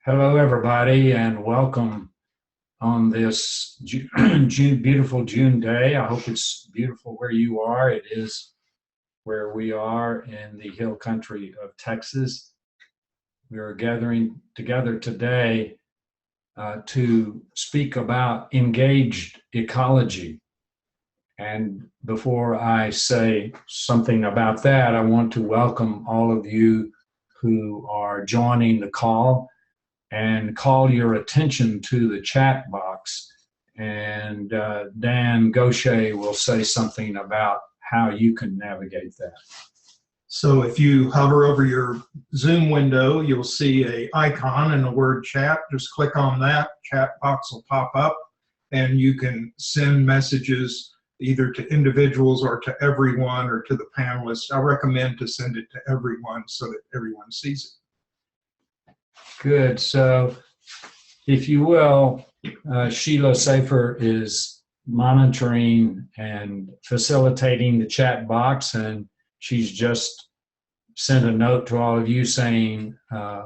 Hello, everybody, and welcome on this beautiful June day. I hope it's beautiful where you are. It is where we are in the hill country of Texas. We are gathering together today to speak about engaged ecology. And before I say something about that, I want to welcome all of you who are joining the call and call your attention to the chat box. And Dan Gaucher will say something about how you can navigate that. So if you hover over your Zoom window, you'll see an icon and the word chat. Just click on that, chat box will pop up, and you can send messages either to individuals or to everyone or to the panelists. I recommend to send it to everyone so that everyone sees it. Good. So if you will, Sheila Safer is monitoring and facilitating the chat box, and she's just sent a note to all of you saying,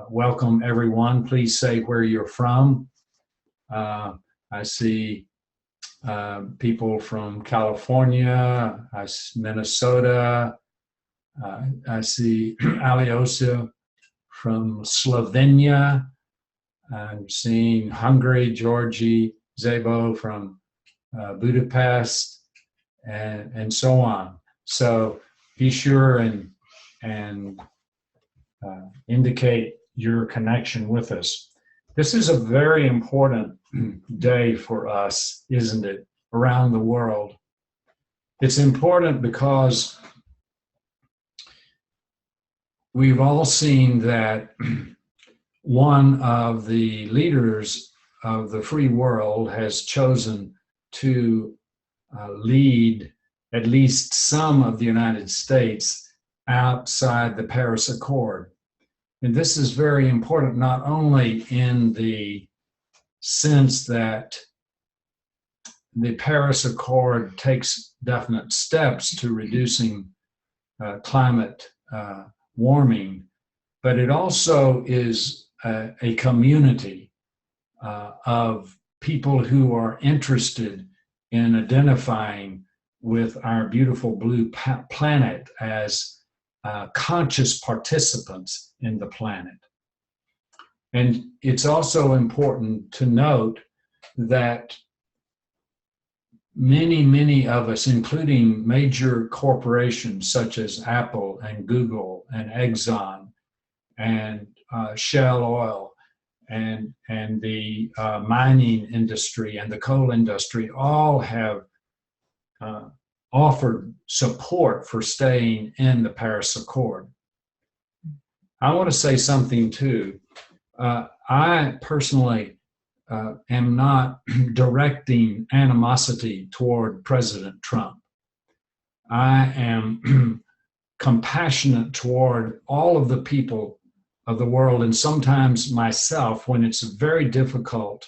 welcome everyone. Please say where you're from. I see people from California, Minnesota. I see Aliosa from Slovenia. I'm seeing Hungary, Georgie, Zebo from Budapest, and so on. So be sure and indicate your connection with us. This is a very important day for us, isn't it, around the world? It's important because we've all seen that one of the leaders of the free world has chosen to lead at least some of the United States outside the Paris Accord. And this is very important, not only in the sense that the Paris Accord takes definite steps to reducing climate warming, but it also is a community of people who are interested in identifying with our beautiful blue planet as conscious participants in the planet. And it's also important to note that many of us, including major corporations such as Apple and Google and Exxon and Shell Oil and the mining industry and the coal industry, all have offered support for staying in the Paris Accord. I want to say something too. I personally am not directing animosity toward President Trump. I am compassionate toward all of the people of the world, and sometimes myself, when it's very difficult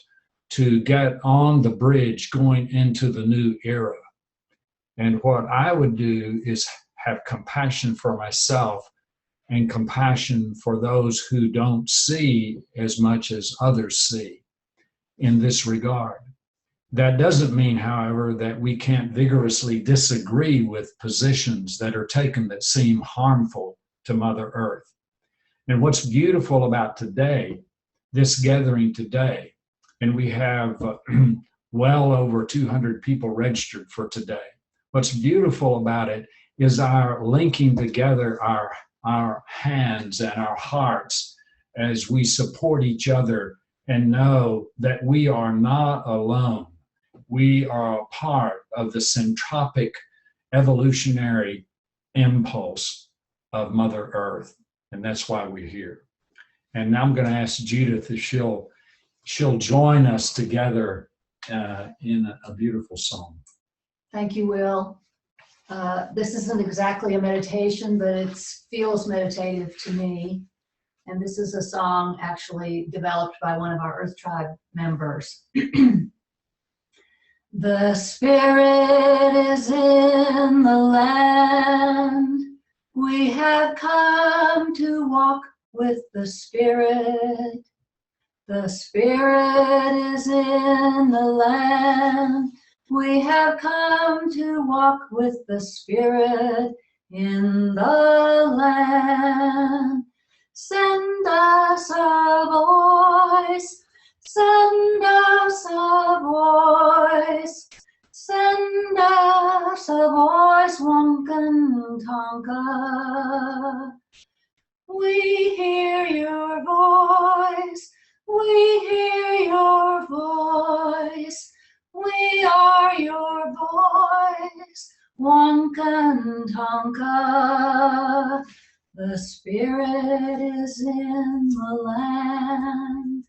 to get on the bridge going into the new era. And what I would do is have compassion for myself and compassion for those who don't see as much as others see in this regard. That doesn't mean, however, that we can't vigorously disagree with positions that are taken that seem harmful to Mother Earth. And what's beautiful about today, this gathering today, and we have well over 200 people registered for today. What's beautiful about it is our linking together our hands and our hearts as we support each other and know that we are not alone. We are a part of the centropic evolutionary impulse of Mother Earth, and that's why we're here. And now I'm going to ask Judith if she'll join us together in a beautiful song. Thank you, Will. This isn't exactly a meditation, but it feels meditative to me. And this is a song actually developed by one of our Earth Tribe members. The Spirit is in the land. We have come to walk with the Spirit. The Spirit is in the land. We have come to walk with the Spirit in the land. Send us a voice, send us a voice, send us a voice, Wonkan Tonka. We hear your voice, we hear your voice, we are your voice, Wonkan Tonka. The Spirit is in the land.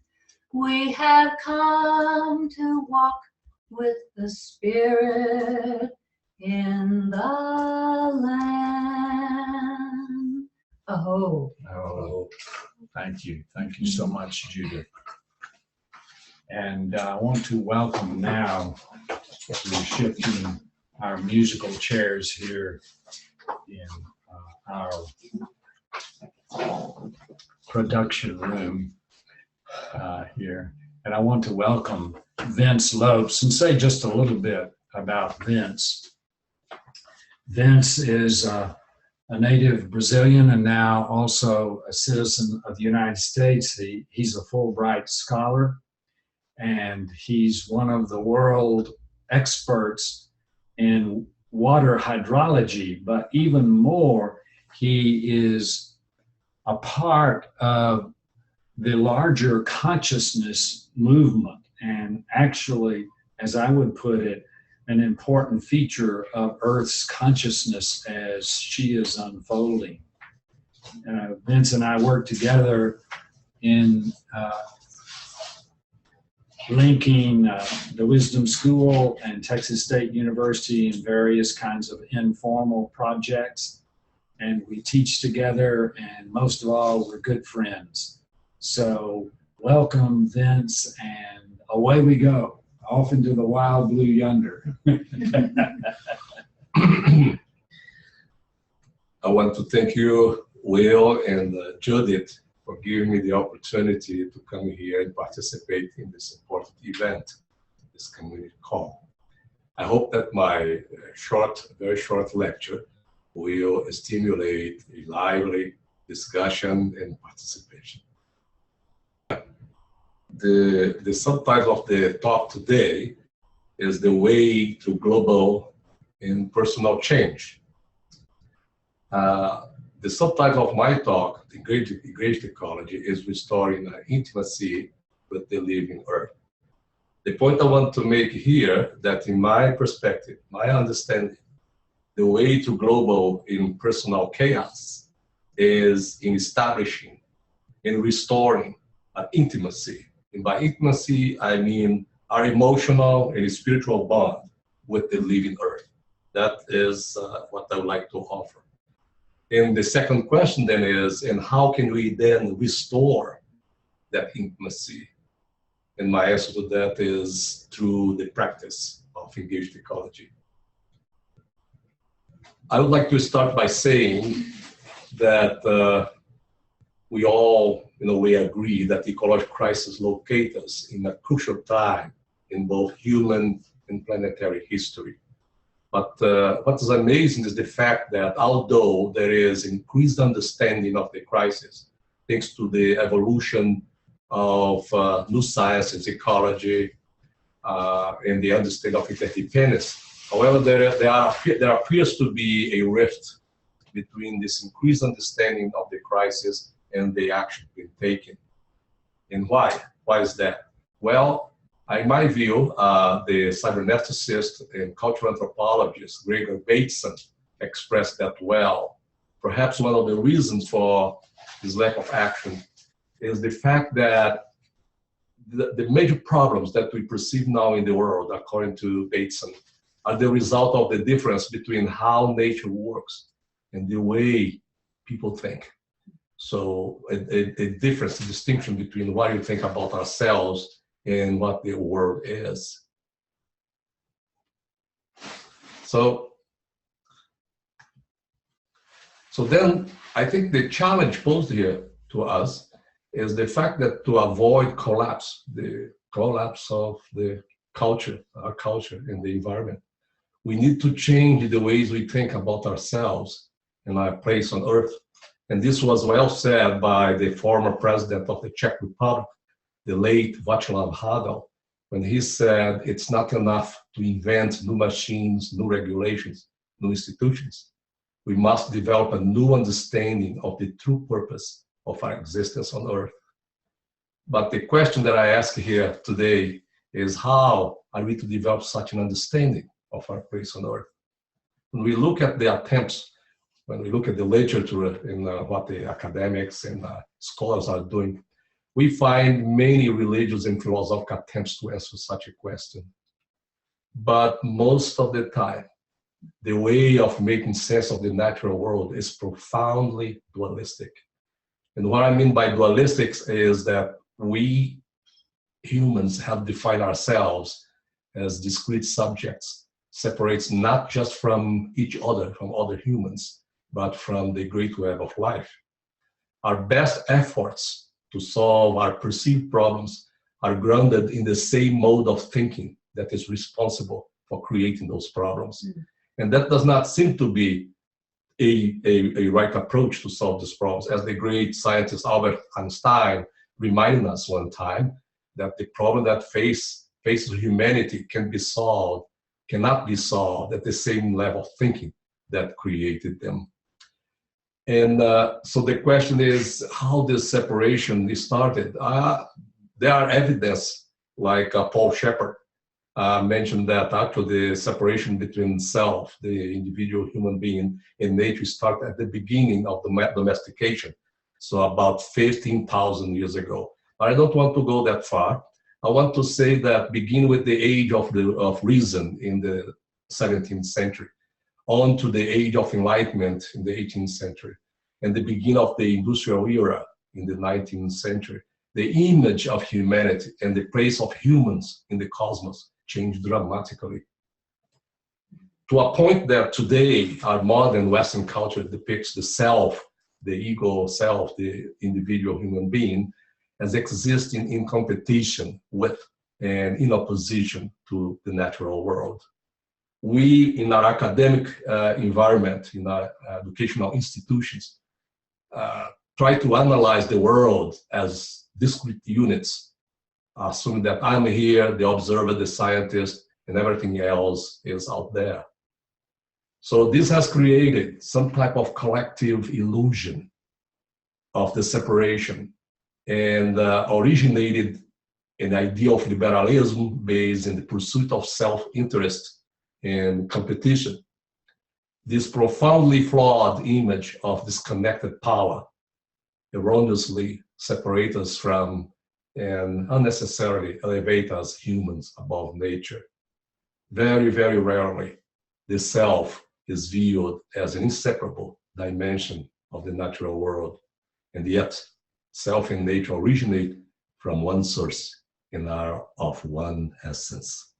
We have come to walk with the Spirit in the land. Aho. Oh, thank you. Thank you so much, Judith. And I want to welcome now, we're shifting our musical chairs here in our production room here. And I want to welcome Vince Lopes and say just a little bit about Vince. Vince is a native Brazilian and now also a citizen of the United States. He's a Fulbright scholar, and he's one of the world experts in water hydrology, but even more, he is a part of the larger consciousness movement, and actually, as I would put it, an important feature of Earth's consciousness as she is unfolding. Vince and I work together in linking the Wisdom School and Texas State University in various kinds of informal projects. And we teach together, and most of all, we're good friends. So welcome, Vince, and away we go, off into the wild blue yonder. I want to thank you, Will and Judith, for giving me the opportunity to come here and participate in this important event, this community call. I hope that my very short lecture will stimulate a lively discussion and participation. The subtitle of the talk today is The Way to Global and Personal Change. The subtitle of my talk, The Great Ecology, is Restoring Intimacy with the Living Earth. The point I want to make here, that in my perspective, my understanding, the way to global and personal chaos is in establishing and restoring an intimacy. And by intimacy, I mean our emotional and spiritual bond with the living earth. That is what I would like to offer. And the second question then is, and how can we then restore that intimacy? And my answer to that is through the practice of engaged ecology. I would like to start by saying that we all, in a way, agree that the ecological crisis locates us in a crucial time in both human and planetary history. But what is amazing is the fact that although there is increased understanding of the crisis, thanks to the evolution of new sciences, ecology, and the understanding of interdependence, however, there appears to be a rift between this increased understanding of the crisis and the action being taken. And why? Why is that? Well, in my view, the cyberneticist and cultural anthropologist Gregor Bateson expressed that well. Perhaps one of the reasons for this lack of action is the fact that the major problems that we perceive now in the world, according to Bateson, are the result of the difference between how nature works and the way people think. So a difference, a distinction between what you think about ourselves and what the world is. So then I think the challenge posed here to us is the fact that to avoid collapse, the collapse of the culture, our culture and the environment, we need to change the ways we think about ourselves and our place on earth. And this was well said by the former president of the Czech Republic, the late Václav Havel, when he said, it's not enough to invent new machines, new regulations, new institutions. We must develop a new understanding of the true purpose of our existence on earth. But the question that I ask here today is, how are we to develop such an understanding of our place on earth? When we look at the attempts, when we look at the literature in what the academics and scholars are doing, we find many religious and philosophical attempts to answer such a question. But most of the time, the way of making sense of the natural world is profoundly dualistic. And what I mean by dualistics is that we humans have defined ourselves as discrete subjects, separates not just from each other, from other humans, but from the great web of life. Our best efforts to solve our perceived problems are grounded in the same mode of thinking that is responsible for creating those problems. And that does not seem to be a right approach to solve these problems. As the great scientist Albert Einstein reminded us one time, that the problem that faces humanity cannot be solved at the same level of thinking that created them. And so the question is how this separation started. There are evidence, like Paul Shepard mentioned, that actually the separation between self, the individual human being, and nature started at the beginning of the domestication, so about 15,000 years ago. I don't want to go that far. I want to say that begin with the age of reason in the 17th century, on to the age of enlightenment in the 18th century, and the beginning of the industrial era in the 19th century. The image of humanity and the place of humans in the cosmos changed dramatically, to a point that today our modern Western culture depicts the self, the ego self, the individual human being, as existing in competition with and in opposition to the natural world. We, in our academic environment, in our educational institutions, try to analyze the world as discrete units, assuming that I'm here, the observer, the scientist, and everything else is out there. So this has created some type of collective illusion of the separation, and originated an idea of liberalism based in the pursuit of self-interest and competition. This profoundly flawed image of disconnected power erroneously separates us from and unnecessarily elevate us humans above nature. Very, very rarely, the self is viewed as an inseparable dimension of the natural world, and yet self and nature originate from one source and are of one essence.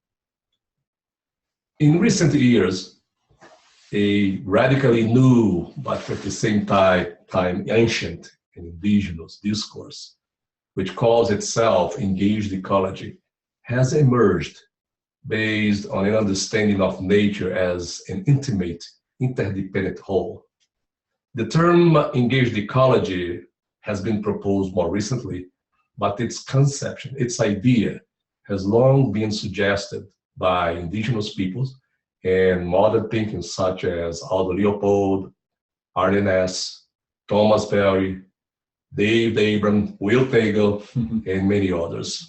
In recent years, a radically new, but at the same time ancient and indigenous discourse, which calls itself engaged ecology, has emerged based on an understanding of nature as an intimate, interdependent whole. The term engaged ecology has been proposed more recently, but its conception, its idea, has long been suggested by indigenous peoples and modern thinking such as Aldo Leopold, Arne Naess, Thomas Perry, Dave Abram, Will Tegel, and many others.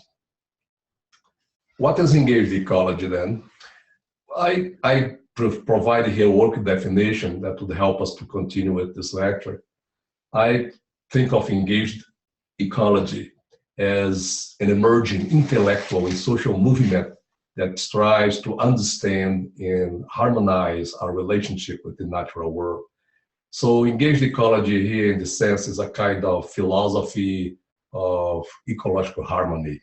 What is engaged ecology then? I provide here a working definition that would help us to continue with this lecture. I think of engaged ecology as an emerging intellectual and social movement that strives to understand and harmonize our relationship with the natural world. So engaged ecology here in the sense is a kind of philosophy of ecological harmony.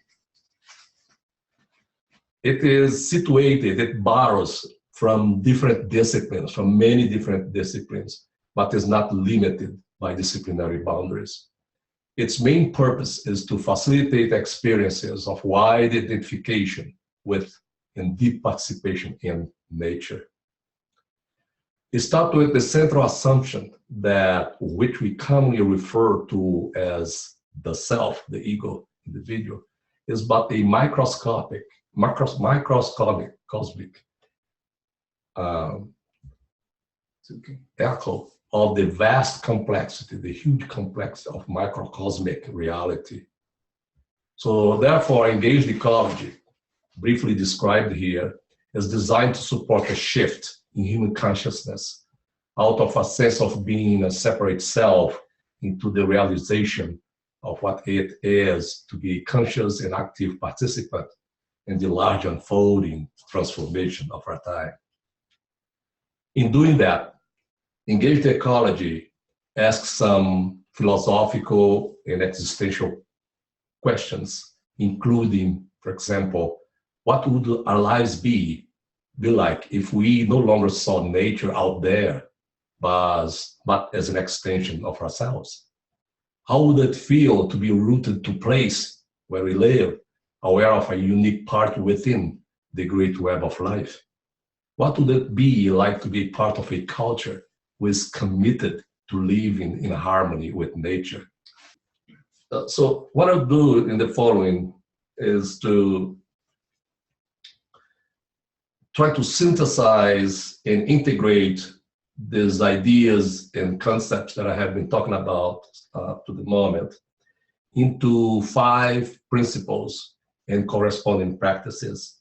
It is situated, it borrows from different disciplines, from many different disciplines, but is not limited by disciplinary boundaries. its main purpose is to facilitate experiences of wide identification with and deep participation in nature. It starts with the central assumption that which we commonly refer to as the self, the ego, individual, is but a microscopic cosmic echo of the vast complexity, the huge complexity of microcosmic reality. So therefore, engaged ecology, briefly described here, is designed to support a shift in human consciousness out of a sense of being a separate self into the realization of what it is to be a conscious and active participant in the large unfolding transformation of our time. In doing that, engaged ecology asks some philosophical and existential questions, including, for example, what would our lives be like if we no longer saw nature out there, but as an extension of ourselves? How would it feel to be rooted to place where we live, aware of a unique part within the great web of life? What would it be like to be part of a culture who is committed to living in harmony with nature? So what I'll do in the following is to try to synthesize and integrate these ideas and concepts that I have been talking about to the moment into 5 principles and corresponding practices.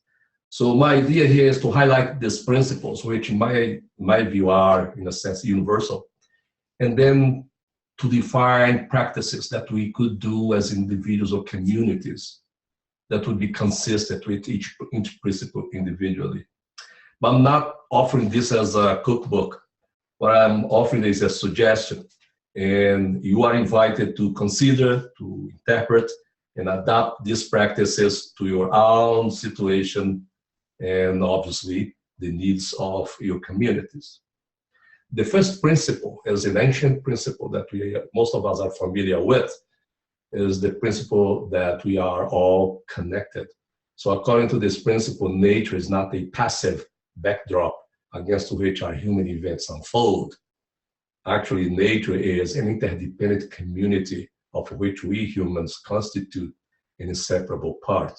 So my idea here is to highlight these principles, which in my view are, in a sense, universal, and then to define practices that we could do as individuals or communities that would be consistent with each principle individually. But I'm not offering this as a cookbook. What I'm offering is a suggestion, and you are invited to consider, to interpret, and adapt these practices to your own situation and obviously the needs of your communities. The first principle is an ancient principle that most of us are familiar with, is the principle that we are all connected. So according to this principle, nature is not a passive backdrop against which our human events unfold. Actually, nature is an interdependent community of which we humans constitute an inseparable part.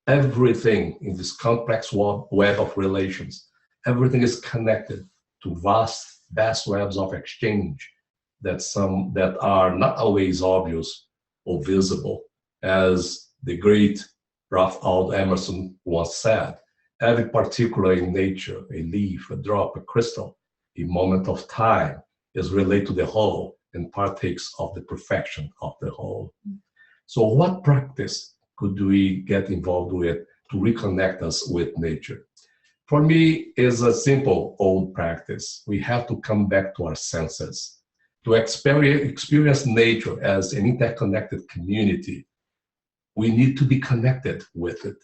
Everything in this complex web of relations, everything is connected to vast webs of exchange that are not always obvious or visible. As the great Ralph Waldo Emerson once said, every particular in nature, a leaf, a drop, a crystal, a moment of time, is related to the whole and partakes of the perfection of the whole. So what practice could we get involved with to reconnect us with nature? For me, it's a simple old practice. We have to come back to our senses. To experience nature as an interconnected community, we need to be connected with it,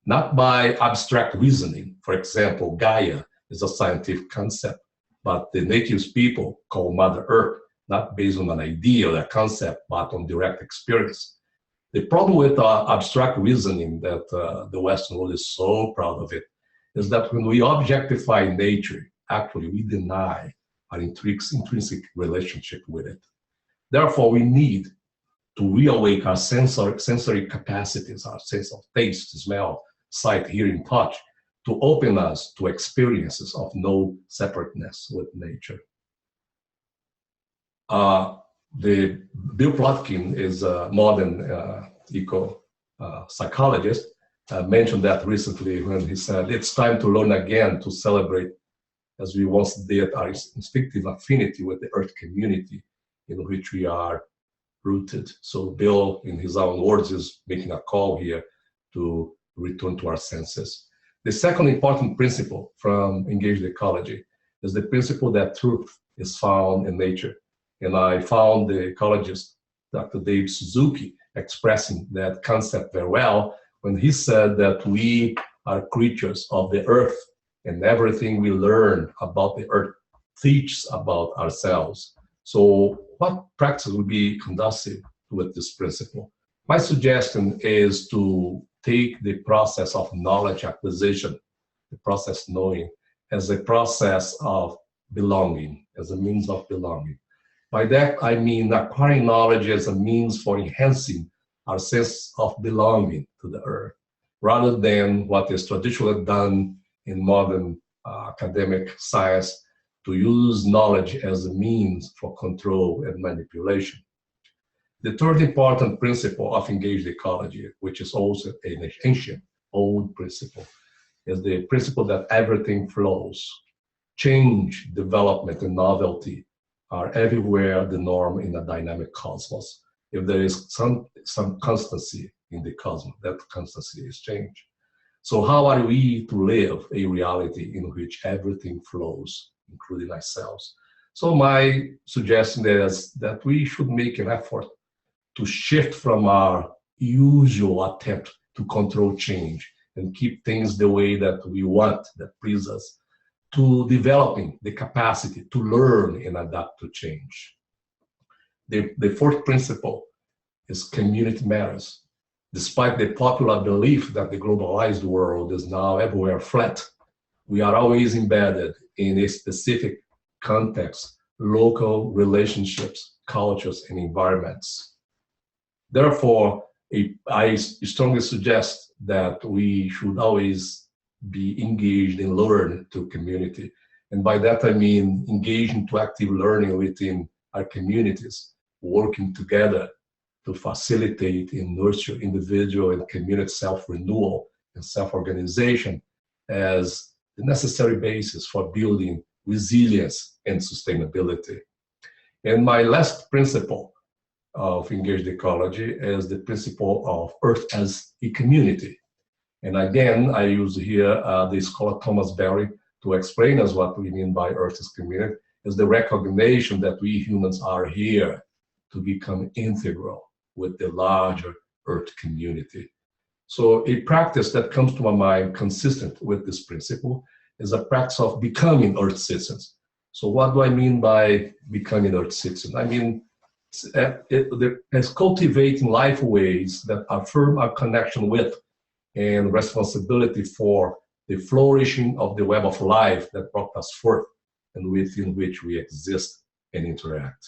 not by abstract reasoning. For example, Gaia is a scientific concept, but the native people call Mother Earth, not based on an idea or a concept, but on direct experience. The problem with abstract reasoning that the Western world is so proud of it is that when we objectify nature, actually we deny our intrinsic relationship with it. Therefore, we need to reawake our sensory capacities, our sense of taste, smell, sight, hearing, touch, to open us to experiences of no separateness with nature. Bill Plotkin is a modern eco-psychologist, mentioned that recently when he said, it's time to learn again to celebrate, as we once did, our instinctive affinity with the earth community in which we are rooted. So Bill, in his own words, is making a call here to return to our senses. The second important principle from engaged ecology is the principle that truth is found in nature. And I found the ecologist, Dr. Dave Suzuki, expressing that concept very well when he said that we are creatures of the earth, and everything we learn about the earth teaches about ourselves. So what practice would be conducive with this principle. My suggestion is to take the process of knowledge acquisition, the process knowing, as a process of belonging, as a means of belonging. By that, I mean acquiring knowledge as a means for enhancing our sense of belonging to the earth, rather than what is traditionally done in modern academic science, to use knowledge as a means for control and manipulation. The third important principle of engaged ecology, which is also an ancient, old principle, is the principle that everything flows. Change, development, and novelty are everywhere the norm in a dynamic cosmos. If there is some constancy in the cosmos, that constancy is change. So how are we to live a reality in which everything flows, including ourselves? So my suggestion is that we should make an effort to shift from our usual attempt to control change and keep things the way that we want, that please us, to developing the capacity to learn and adapt to change. The fourth principle is community matters. Despite the popular belief that the globalized world is now everywhere flat, we are always embedded in a specific context, local relationships, cultures, and environments. Therefore, I strongly suggest that we should always be engaged in learn to community. And by that I mean engaging to active learning within our communities, working together to facilitate and nurture individual and community self-renewal and self-organization as the necessary basis for building resilience and sustainability. And my last principle of engaged ecology is the principle of Earth as a community. And again, I use here the scholar Thomas Berry to explain us what we mean by Earth as community, is the recognition that we humans are here to become integral with the larger Earth community. So a practice that comes to my mind consistent with this principle is a practice of becoming Earth citizens. So what do I mean by becoming Earth citizens? I mean, it's cultivating life ways that affirm our connection with and responsibility for the flourishing of the web of life that brought us forth and within which we exist and interact.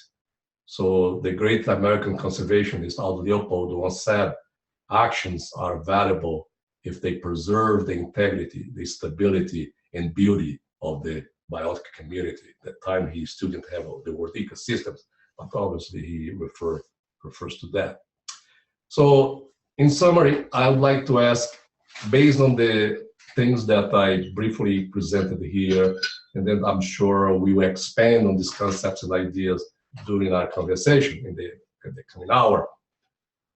So the great American conservationist Aldo Leopold once said, actions are valuable if they preserve the integrity, the stability, and beauty of the biotic community. At that time, he still didn't have the word ecosystems, but obviously he refers to that. So in summary, I would like to ask, based on the things that I briefly presented here, and then I'm sure we will expand on these concepts and ideas during our conversation in the coming hour.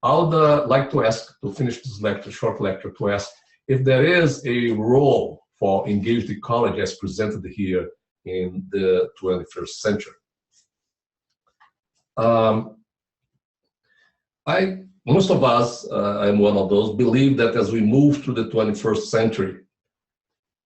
I would like to ask, to finish this lecture, short lecture, to ask if there is a role for engaged ecology as presented here in the 21st century. Most of us, I'm one of those, believe that as we move through the 21st century,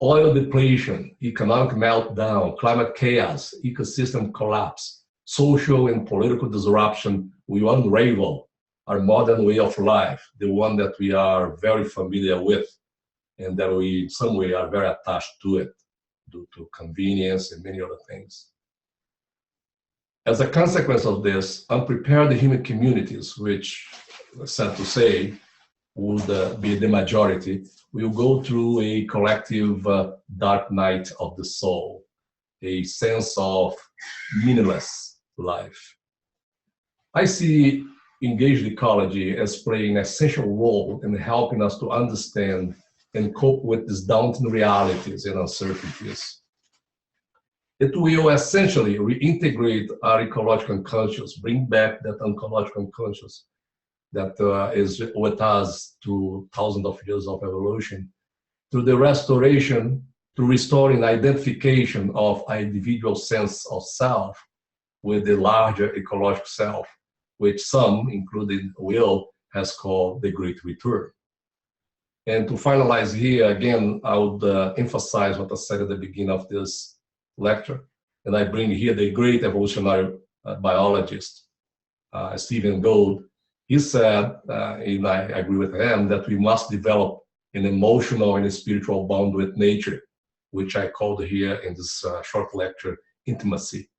oil depletion, economic meltdown, climate chaos, ecosystem collapse, social and political disruption will unravel our modern way of life, the one that we are very familiar with, and that we in some way are very attached to it due to convenience and many other things. As a consequence of this, unprepared human communities, which, sad to say, would be the majority, will go through a collective dark night of the soul, a sense of meaningless life. I see engaged ecology as playing an essential role in helping us to understand and cope with these daunting realities and uncertainties. It will essentially reintegrate our ecological consciousness, bring back that ontological consciousness that is with us through thousands of years of evolution, through the restoration, to restoring identification of our individual sense of self with the larger ecological self, which some, including Will, has called the Great Return. And to finalize here, again, I would emphasize what I said at the beginning of this lecture, and I bring here the great evolutionary biologist, Stephen Gould, he said, and I agree with him, that we must develop an emotional and a spiritual bond with nature, which I called here in this short lecture, intimacy.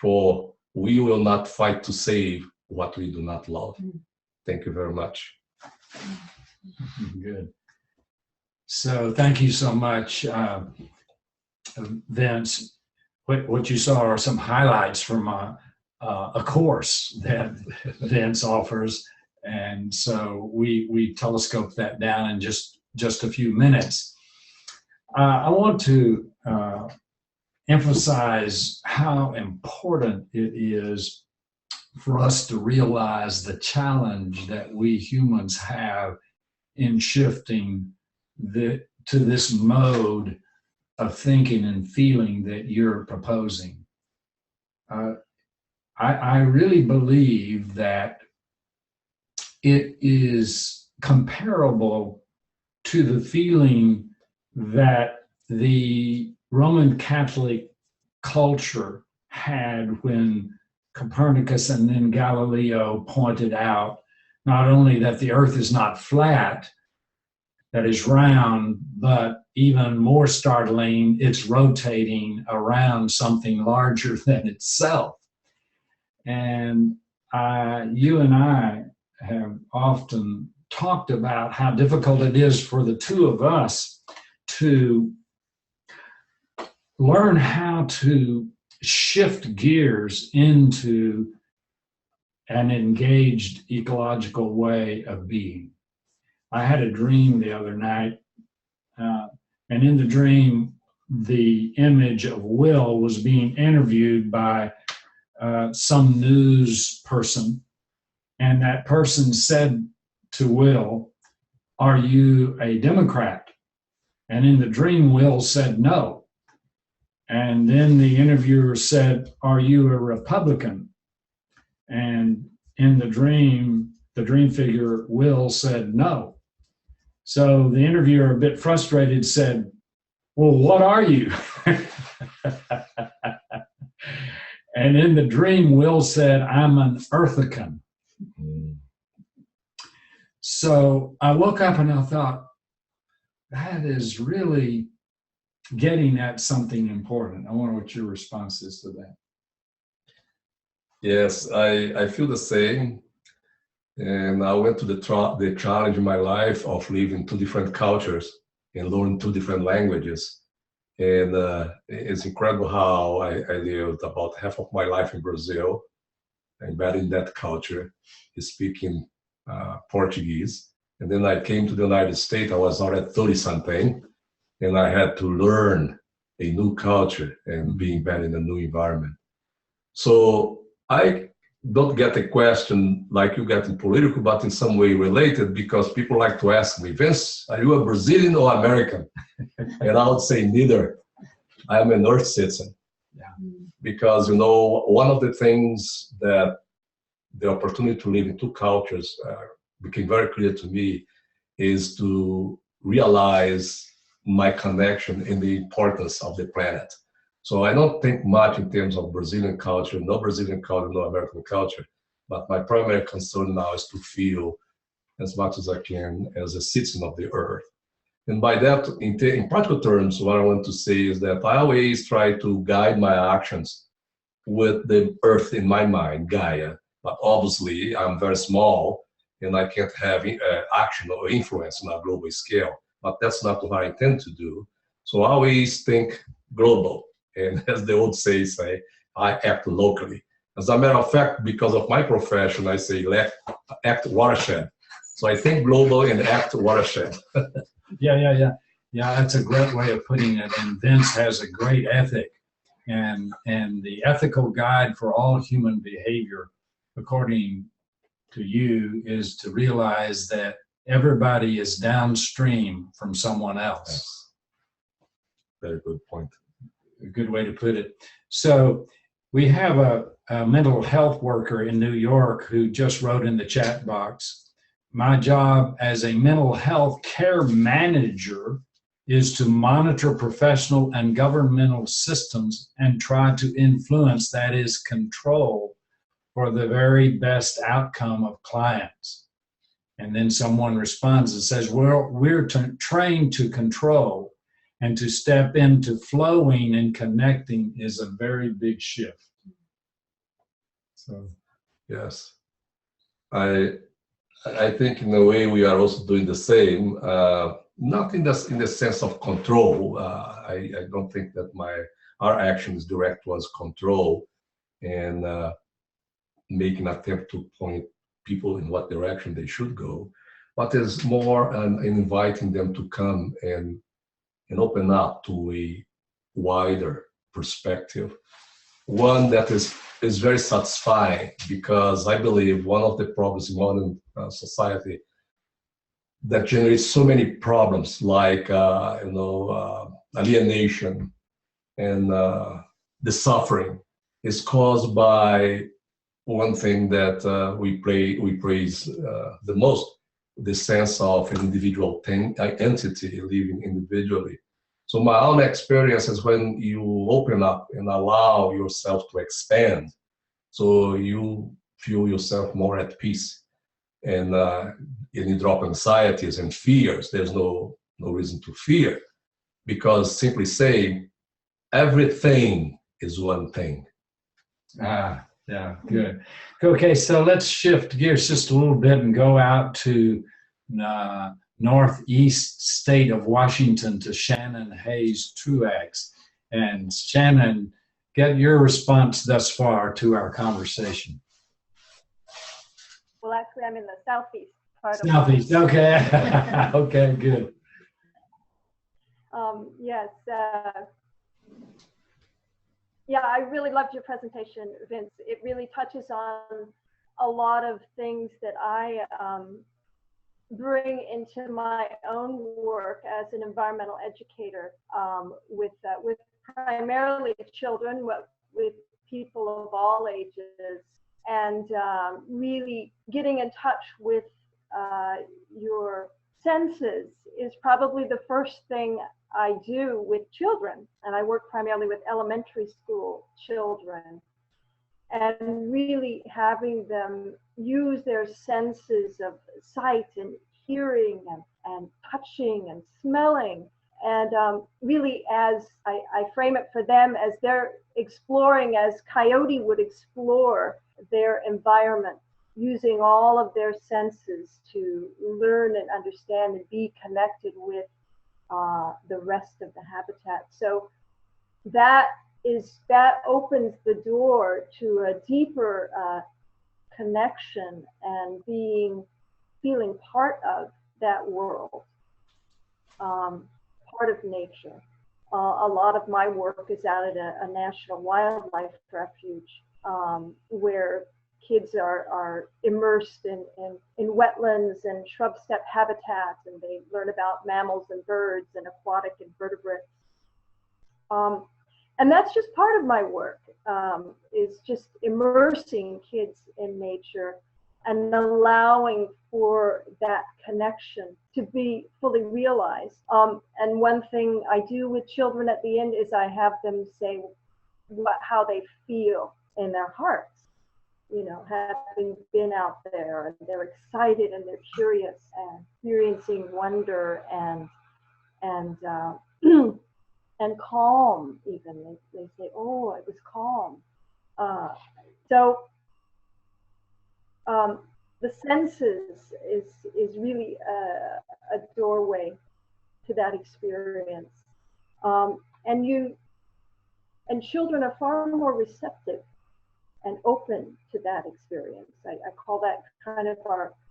For we will not fight to save what we do not love. Thank you very much. Good. So thank you so much, Vince. What you saw are some highlights from a course that Vince offers, and so we telescoped that down in just a few minutes. I want to emphasize how important it is for us to realize the challenge that we humans have in shifting to this mode of thinking and feeling that you're proposing. I really believe that it is comparable to the feeling that the Roman Catholic culture had when Copernicus and then Galileo pointed out not only that the earth is not flat, that is round, but even more startling, it's rotating around something larger than itself. And you and I have often talked about how difficult it is for the two of us to learn how to shift gears into an engaged ecological way of being. I had a dream the other night, and in the dream, the image of Will was being interviewed by some news person, and that person said to Will, "Are you a Democrat?" And in the dream, Will said no. And then the interviewer said, "Are you a Republican?" And in the dream figure, Will said no. So the interviewer, a bit frustrated, said, "Well, what are you?" And in the dream, Will said, "I'm an Earthican." So I woke up and I thought, that is really getting at something important. I wonder what your response is to that. Yes, I feel the same. And I went to the challenge in my life of living two different cultures and learning two different languages. And it's incredible how I lived about half of my life in Brazil, embedded in that culture, speaking Portuguese. And then I came to the United States. I was already 30-something, and I had to learn a new culture and be embedded in a new environment. So I don't get a question like you get in political, but in some way related, because people like to ask me, "Vince, are you a Brazilian or American?" And I would say neither. I'm an Earth citizen. Yeah. Because, you know, one of the things that the opportunity to live in two cultures became very clear to me is to realize my connection and the importance of the planet. So I don't think much in terms of Brazilian culture, no Brazilian culture, no American culture, but my primary concern now is to feel as much as I can as a citizen of the earth. And by that, in practical terms, what I want to say is that I always try to guide my actions with the earth in my mind, Gaia. But obviously, I'm very small, and I can't have action or influence on a global scale. But that's not what I intend to do. So I always think global. And as the old say, I act locally. As a matter of fact, because of my profession, I say act watershed. So I think global and act watershed. Yeah, that's a great way of putting it. And Vince has a great ethic. And the ethical guide for all human behavior, according to you, is to realize that everybody is downstream from someone else. Yes. Very good point. A good way to put it. So we have a mental health worker in New York who just wrote in the chat box, "My job as a mental health care manager is to monitor professional and governmental systems and try to influence, that is, control, for the very best outcome of clients. And then someone responds and says, well, we're trained to control, and to step into flowing and connecting is a very big shift. So, yes, I think in a way we are also doing the same. Not in the sense of control. I don't think that our action is direct towards control and make an attempt to point people in what direction they should go, but is more in inviting them to come and open up to a wider perspective, one that is very satisfying, because I believe one of the problems in modern society that generates so many problems like alienation and the suffering is caused by one thing that we praise the most, the sense of an individual entity living individually. So my own experience is when you open up and allow yourself to expand, so you feel yourself more at peace, and you drop anxieties and fears. There's no reason to fear, because simply saying everything is one thing. Yeah, good. Okay, so let's shift gears just a little bit and go out to northeast state of Washington to Shannon Hays-Truex. And Shannon, get your response thus far to our conversation. Well, actually, I'm in the southeast part of Southeast, okay. Okay, good. Yes. Yeah, I really loved your presentation, Vince. It really touches on a lot of things that I bring into my own work as an environmental educator, with primarily children, with people of all ages, and really getting in touch with your senses is probably the first thing I do with children. And I work primarily with elementary school children, and really having them use their senses of sight and hearing and touching and smelling. And really, as I frame it for them, as they're exploring, as Coyote would explore their environment, using all of their senses to learn and understand and be connected with the rest of the habitat. So that opens the door to a deeper connection and feeling part of that world, part of nature. A lot of my work is out at a national wildlife refuge, where kids are immersed in wetlands and shrub steppe habitats, and they learn about mammals and birds and aquatic invertebrates. And that's just part of my work, is just immersing kids in nature and allowing for that connection to be fully realized. And one thing I do with children at the end is I have them say how they feel in their hearts, you know, having been out there, and they're excited and they're curious and experiencing wonder and and calm even. They say, oh, it was calm. The senses is really a doorway to that experience. And children are far more receptive and open to that experience. I call that kind of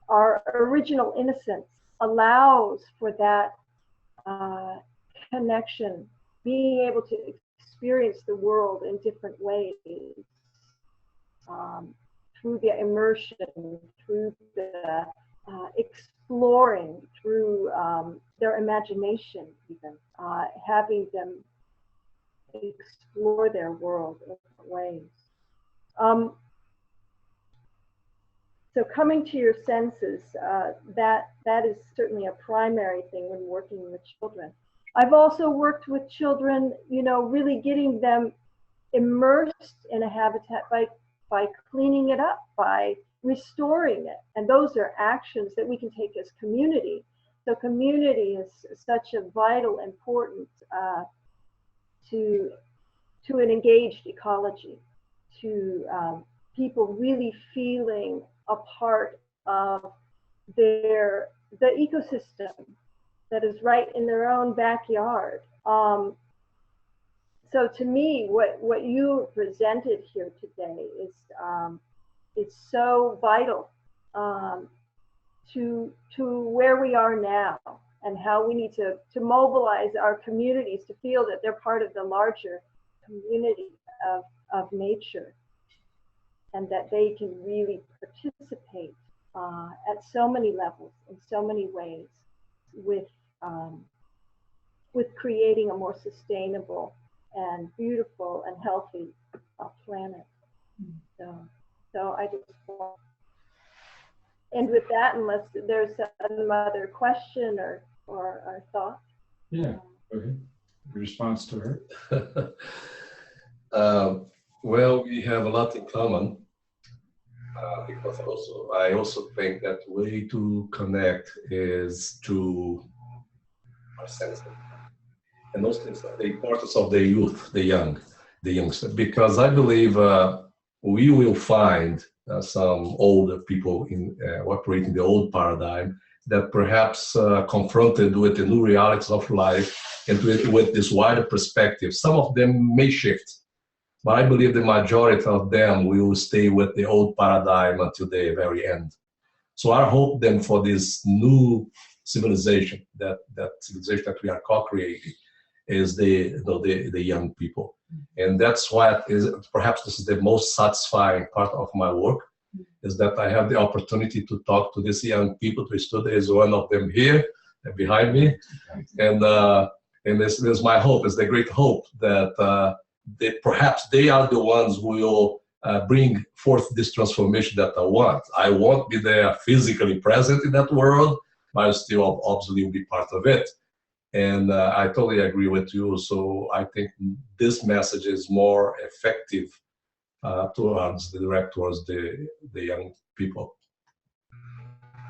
our original innocence allows for that connection, being able to experience the world in different ways, through the immersion, through the exploring, through their imagination even, having them explore their world in different ways. So coming to your senses, that is certainly a primary thing when working with children. I've also worked with children, you know, really getting them immersed in a habitat by by cleaning it up, by restoring it. And those are actions that we can take as community. So community is such a vital importance to an engaged ecology, to people really feeling a part of the ecosystem that is right in their own backyard. So to me, what you presented here today is so vital to where we are now, and how we need to mobilize our communities to feel that they're part of the larger community of nature, and that they can really participate at so many levels, in so many ways, with creating a more sustainable and beautiful and healthy planet. So I just want to end with that, unless there's some other question or thought. Yeah, go ahead. Response to her? Well, we have a lot in common, because I also think that the way to connect is to our senses. And those things, the importance of the youth, the youngster, because I believe we will find some older people operating the old paradigm that perhaps confronted with the new realities of life and with this wider perspective, some of them may shift. But I believe the majority of them will stay with the old paradigm until the very end. So I hope then for this new civilization, that civilization that we are co-creating, is the young people. And that's why perhaps this is the most satisfying part of my work, is that I have the opportunity to talk to these young people. There is one of them here behind me. And this is my hope, is the great hope that perhaps they are the ones who will bring forth this transformation that I want. I won't be there physically present in that world, but I still obviously will be part of it. And I totally agree with you. So I think this message is more effective towards the young people.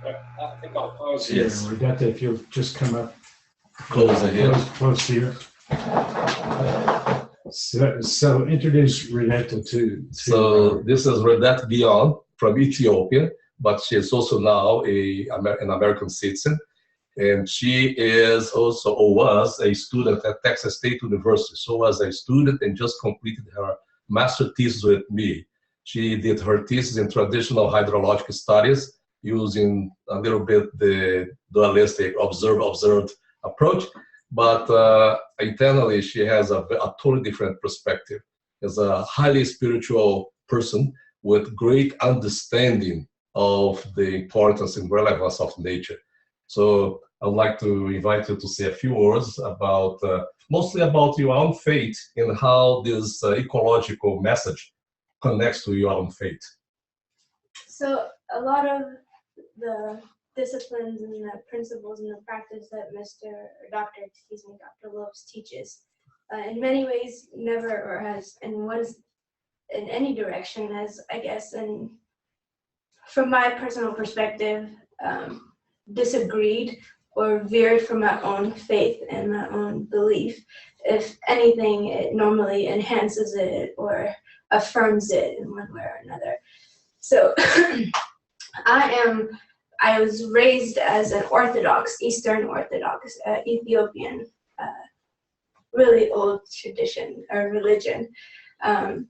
I think I'll pause here. Yes. Rodetta, if you'll just come up Closer here. Close here. So introduce Rodetta to So this is Rodetta Beyond from Ethiopia, but she is also now an American citizen. And she is also, or was, a student at Texas State University. So was a student and just completed her master thesis with me. She did her thesis in traditional hydrological studies using a little bit the dualistic observed approach. But internally, she has a totally different perspective. As a highly spiritual person with great understanding of the importance and relevance of nature. So I'd like to invite you to say a few words about, mostly about your own faith and how this ecological message connects to your own faith. So a lot of the disciplines and the principles and the practice that Dr. Lopes teaches, in many ways never or has, and was in any direction, has, I guess, and from my personal perspective, disagreed or veered from my own faith and my own belief. If anything, it normally enhances it or affirms it in one way or another. So I was raised as an Orthodox, Eastern Orthodox, Ethiopian, really old tradition or religion. And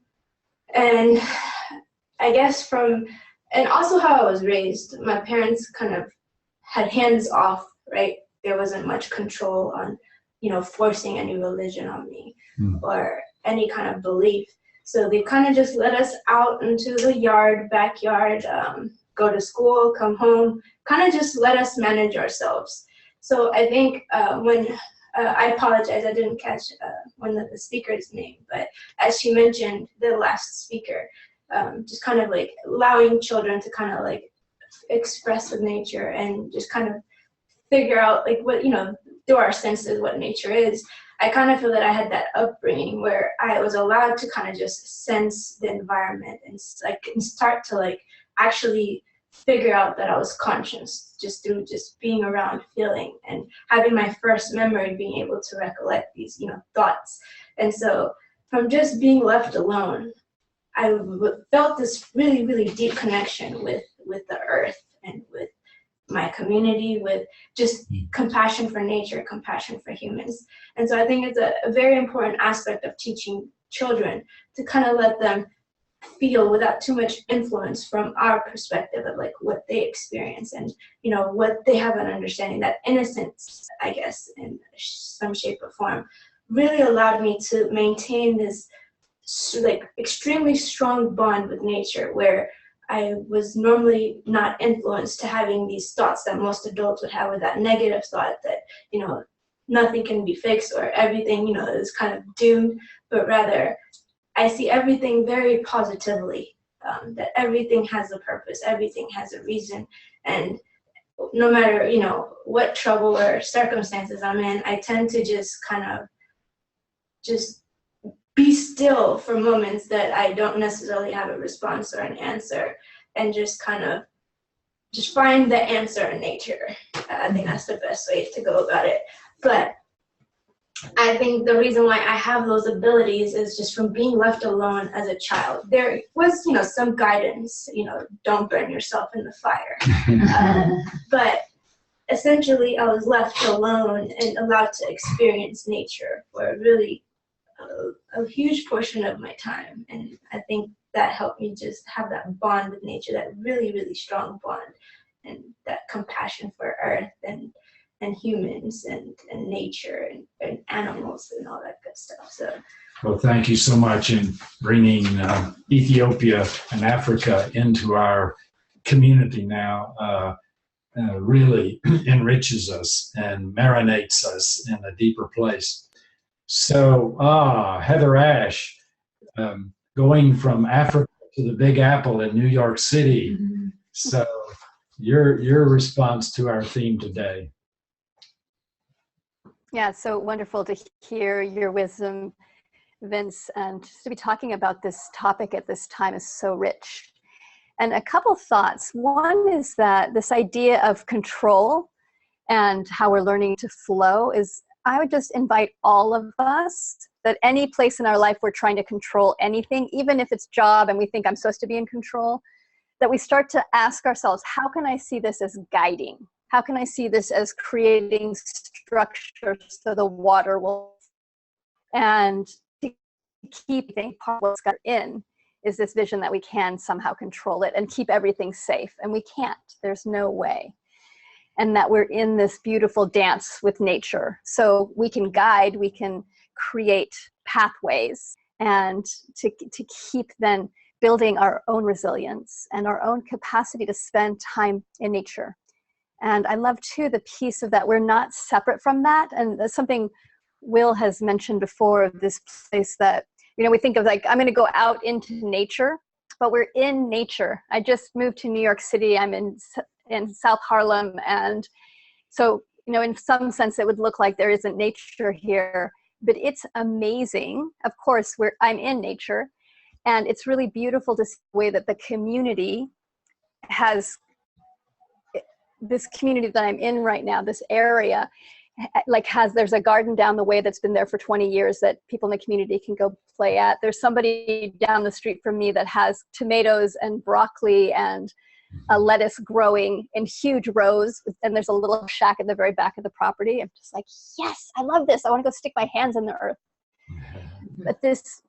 I guess and also how I was raised, my parents kind of had hands off, right? There wasn't much control on, forcing any religion on me or any kind of belief. So they kind of just let us out into the backyard, go to school, come home, kind of just let us manage ourselves. So I think when, I apologize, I didn't catch one of the speaker's name, but as she mentioned, the last speaker, just kind of like allowing children to kind of like express with nature and just kind of figure out like what, through our senses, what nature is. I kind of feel that I had that upbringing where I was allowed to kind of just sense the environment and start to like actually figure out that I was conscious just through just being around, feeling, and having my first memory being able to recollect these, thoughts. And so from just being left alone, I felt this really, really deep connection with the earth and with my community, with just compassion for nature, compassion for humans. And so I think it's a very important aspect of teaching children to kind of let them feel without too much influence from our perspective of like what they experience and what they have an understanding. That innocence, I guess, in some shape or form, really allowed me to maintain this like extremely strong bond with nature, where I was normally not influenced to having these thoughts that most adults would have, with that negative thought that nothing can be fixed or everything is kind of doomed, but rather I see everything very positively, that everything has a purpose, everything has a reason, and no matter what trouble or circumstances I'm in, I tend to just kind of just be still for moments that I don't necessarily have a response or an answer, and just kind of just find the answer in nature. I think that's the best way to go about it. But I think the reason why I have those abilities is just from being left alone as a child. There was, some guidance, don't burn yourself in the fire. But essentially, I was left alone and allowed to experience nature for really a huge portion of my time. And I think that helped me just have that bond with nature, that really, really strong bond, and that compassion for earth and humans and nature and animals and all that good stuff. So, well, thank you so much in bringing Ethiopia and Africa into our community now. Really enriches us and marinates us in a deeper place. So, Heather Ash, going from Africa to the Big Apple in New York City. Mm-hmm. So, your response to our theme today. Yeah, so wonderful to hear your wisdom, Vince, and to be talking about this topic at this time is so rich. And a couple thoughts. One is that this idea of control and how we're learning to flow is, I would just invite all of us that any place in our life we're trying to control anything, even if it's job and we think I'm supposed to be in control, that we start to ask ourselves, how can I see this as guiding? How can I see this as creating structure so the water will, and to keep part of what's got in is this vision that we can somehow control it and keep everything safe. And we can't, there's no way. And that we're in this beautiful dance with nature. So we can guide, we can create pathways, and to keep then building our own resilience and our own capacity to spend time in nature. And I love too the piece of that we're not separate from that. And that's something Will has mentioned before, of this place that, we think of like, I'm going to go out into nature, but we're in nature. I just moved to New York City. I'm in South Harlem. And so, in some sense, it would look like there isn't nature here, but it's amazing. Of course, I'm in nature, and it's really beautiful to see the way that the community has, this community that I'm in right now, this area, there's a garden down the way that's been there for 20 years that people in the community can go play at. There's somebody down the street from me that has tomatoes and broccoli and lettuce growing in huge rows, and there's a little shack at the very back of the property. I'm just like, yes, I love this. I want to go stick my hands in the earth. But this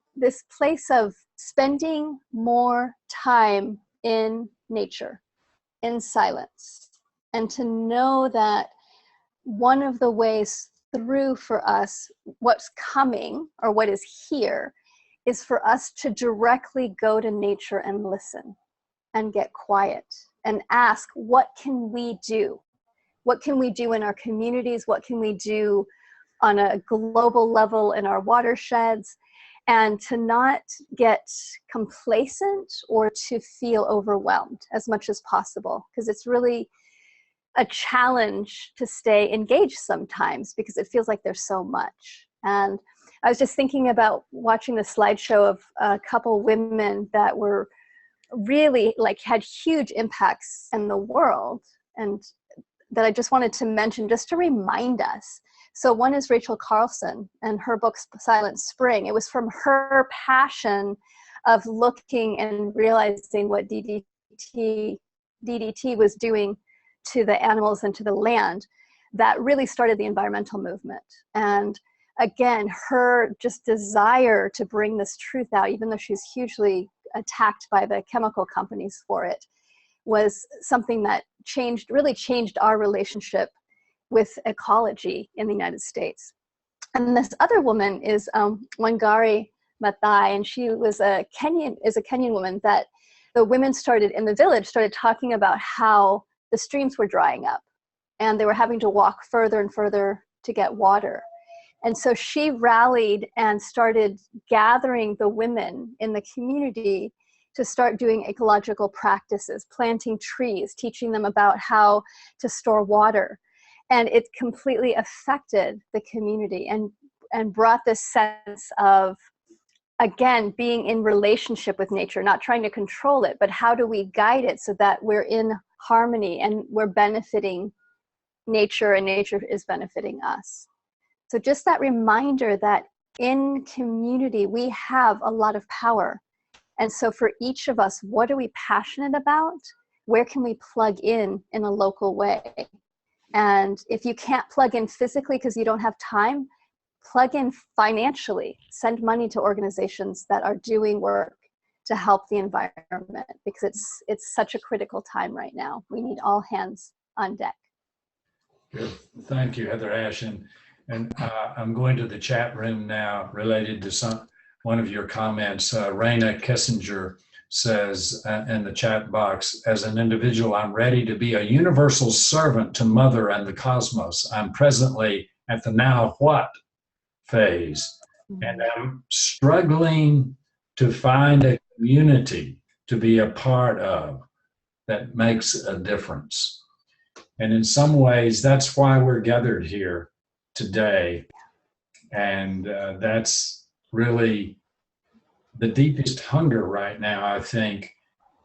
place of spending more time in nature, in silence, and to know that one of the ways through for us, what's coming or what is here, is for us to directly go to nature and listen and get quiet and ask, what can we do? What can we do in our communities? What can we do on a global level in our watersheds? And to not get complacent or to feel overwhelmed as much as possible, because it's really a challenge to stay engaged sometimes because it feels like there's so much. And I was just thinking about watching the slideshow of a couple women that were really like had huge impacts in the world, and that I just wanted to mention just to remind us. So one is Rachel Carlson and her book Silent Spring. It was from her passion of looking and realizing what DDT was doing to the animals and to the land that really started the environmental movement. And again, her just desire to bring this truth out, even though she's hugely attacked by the chemical companies for it, was something that really changed our relationship with ecology in the United States. And this other woman is Wangari Maathai, and she was a Kenyan woman that the women in the village started talking about how the streams were drying up and they were having to walk further and further to get water. And so she rallied and started gathering the women in the community to start doing ecological practices, planting trees, teaching them about how to store water. And it completely affected the community and brought this sense of, again, being in relationship with nature, not trying to control it, but how do we guide it so that we're in harmony and we're benefiting nature and nature is benefiting us. So just that reminder that in community, we have a lot of power. And so for each of us, what are we passionate about? Where can we plug in a local way? And if you can't plug in physically because you don't have time, plug in financially. Send money to organizations that are doing work to help the environment, because it's such a critical time right now. We need all hands on deck. Good. Thank you, Heather Ash. And I'm going to the chat room now related to one of your comments. Raina Kessinger says in the chat box, as an individual, I'm ready to be a universal servant to Mother and the cosmos. I'm presently at the now what phase, and I'm struggling to find a community to be a part of that makes a difference. And in some ways, that's why we're gathered here today. And that's really the deepest hunger right now, I think,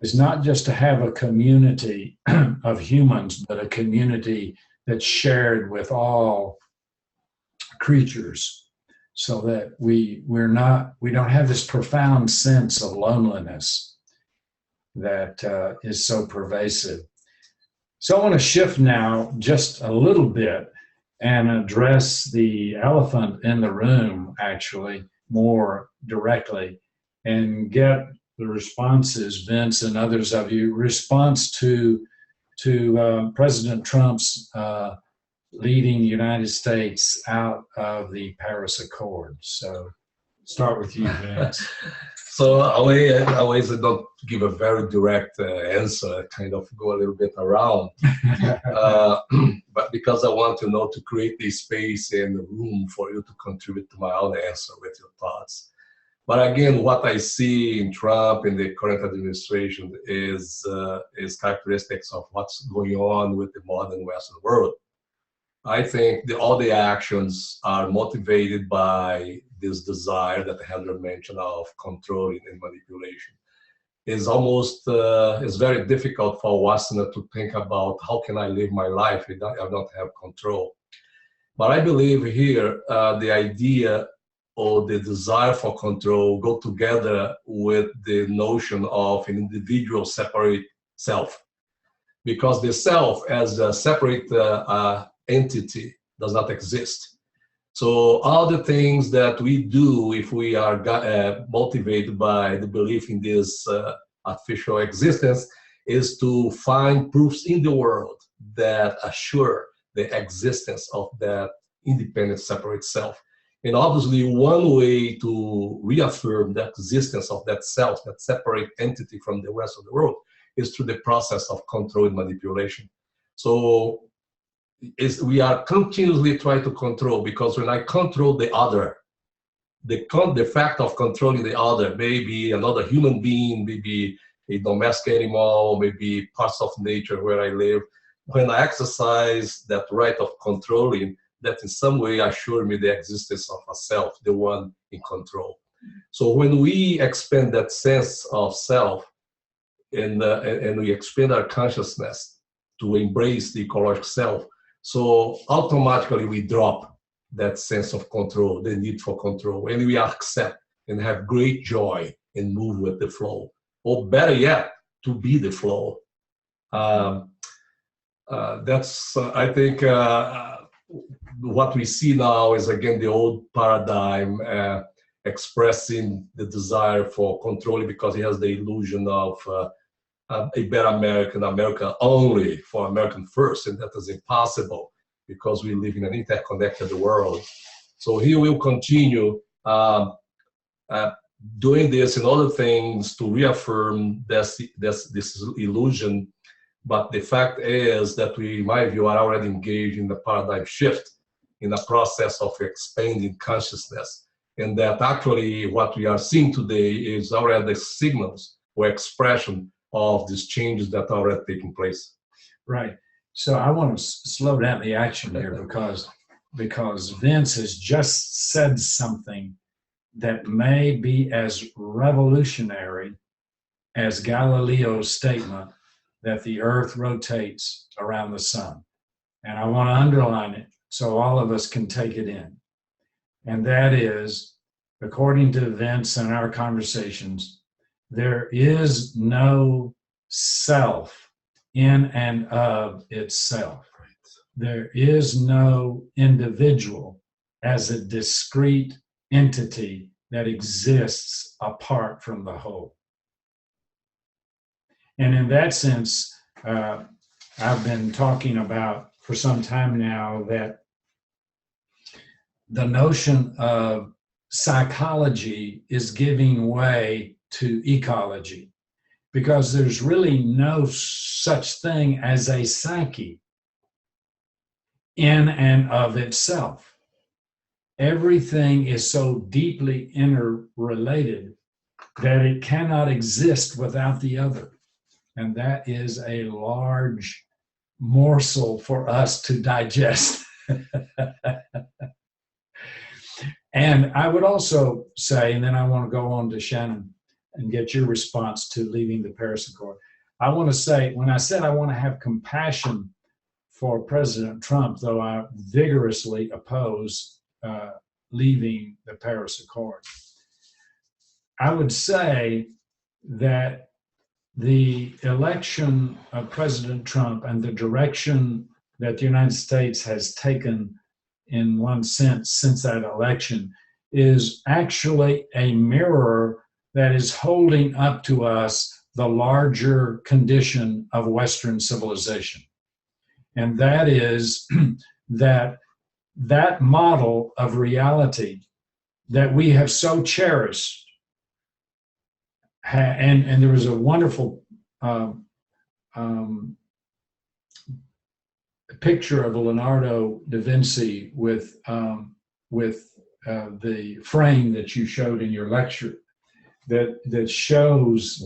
is not just to have a community of humans, but a community that's shared with all creatures, so that we don't have this profound sense of loneliness that is so pervasive. So I want to shift now just a little bit and address the elephant in the room, actually, more directly, and get the responses, Vince and others of you, response to President Trump's leading the United States out of the Paris Accord. So start with you, Vince. So I always don't give a very direct answer, I kind of go a little bit around. But because I want to create the space and the room for you to contribute to my own answer with your thoughts. But again, what I see in Trump and the current administration is characteristics of what's going on with the modern Western world. I think all the actions are motivated by this desire that Heather mentioned of controlling and manipulation. It's very difficult for a Westerner to think about how can I live my life if I don't have control. But I believe here the idea or the desire for control go together with the notion of an individual separate self. Because the self as a separate entity does not exist. So all the things that we do, if we are motivated by the belief in this artificial existence, is to find proofs in the world that assure the existence of that independent separate self. And obviously one way to reaffirm the existence of that self, that separate entity from the rest of the world, is through the process of control and manipulation. So we are continuously trying to control, because when I control the other, the fact of controlling the other, maybe another human being, maybe a domestic animal, maybe parts of nature where I live, when I exercise that right of controlling, that in some way assure me the existence of a self, the one in control. So when we expand that sense of self and we expand our consciousness to embrace the ecological self, so automatically we drop that sense of control, the need for control, and we accept and have great joy and move with the flow. Or better yet, to be the flow. That's, I think, what we see now is, again, the old paradigm expressing the desire for controlling because he has the illusion of a better America only for American first, and that is impossible because we live in an interconnected world. So he will continue doing this and other things to reaffirm this illusion. But the fact is that we, in my view, are already engaged in the paradigm shift, in a process of expanding consciousness. And that actually what we are seeing today is already the signals or expression of these changes that are already taking place. Right. So I want to slow down the action here because Vince has just said something that may be as revolutionary as Galileo's statement that the earth rotates around the sun. And I want to underline it so all of us can take it in. And that is, according to Vince and our conversations, there is no self in and of itself. There is no individual as a discrete entity that exists apart from the whole. And in that sense, I've been talking about for some time now that the notion of psychology is giving way to ecology, because there's really no such thing as a psyche in and of itself. Everything is so deeply interrelated that it cannot exist without the other. And that is a large morsel for us to digest. And I would also say, and then I want to go on to Shannon and get your response to leaving the Paris Accord. I want to say, when I said I want to have compassion for President Trump, though I vigorously oppose leaving the Paris Accord, I would say that the election of President Trump and the direction that the United States has taken in one sense since that election is actually a mirror that is holding up to us the larger condition of Western civilization. And that is that model of reality that we have so cherished. And there was a wonderful picture of Leonardo da Vinci with the frame that you showed in your lecture that shows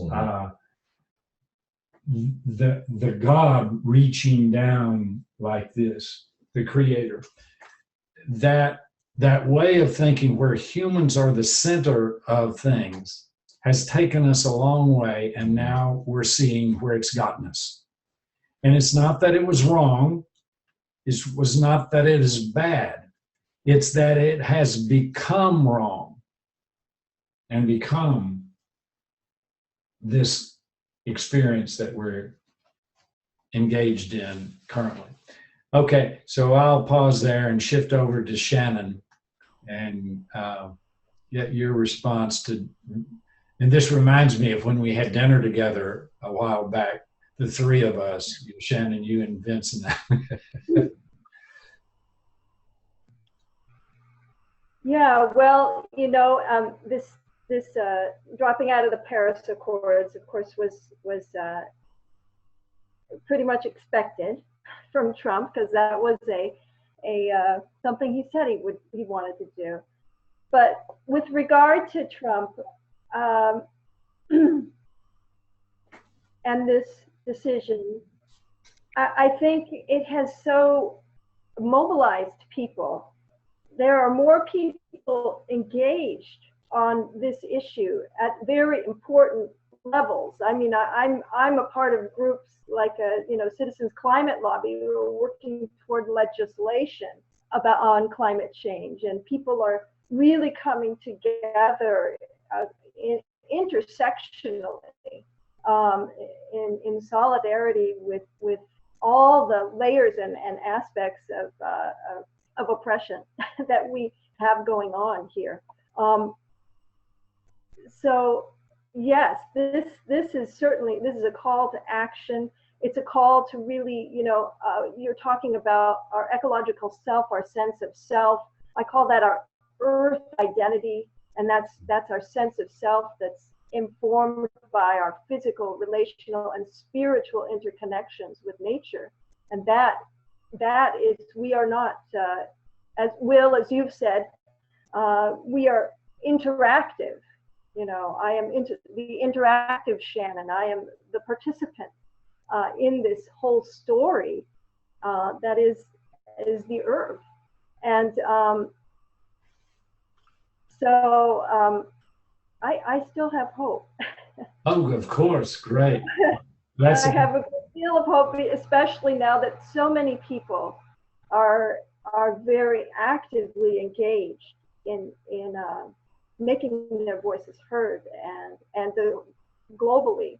the God reaching down like this, the creator. That way of thinking where humans are the center of things has taken us a long way, and now we're seeing where it's gotten us. And it's not that it was wrong, it was not that it is bad, it's that it has become wrong and become this experience that we're engaged in currently. Okay, so I'll pause there and shift over to Shannon and get your response to, and this reminds me of when we had dinner together a while back, the three of us, Shannon, you and Vince and I. Yeah, well, you know, this dropping out of the Paris Accords, of course, was pretty much expected from Trump, because that was a something he said he wanted to do. But with regard to Trump and this decision I think it has so mobilized people. There are more people engaged on this issue at very important levels. I mean, I'm a part of groups like Citizens Climate Lobby who are working toward legislation on climate change, and people are really coming together intersectionally in solidarity with all the layers and aspects of oppression that we have going on here. So yes, this is a call to action. It's a call to really, you're talking about our ecological self, our sense of self. I call that our earth identity, and that's our sense of self that's informed by our physical, relational, and spiritual interconnections with nature. And that is, we are not, as you've said, we are interactive. I am the interactive Shannon. I am the participant in this whole story that is the earth. And I still have hope. Oh, of course, great. I have a good deal of hope, especially now that so many people are very actively engaged in making their voices heard, and globally,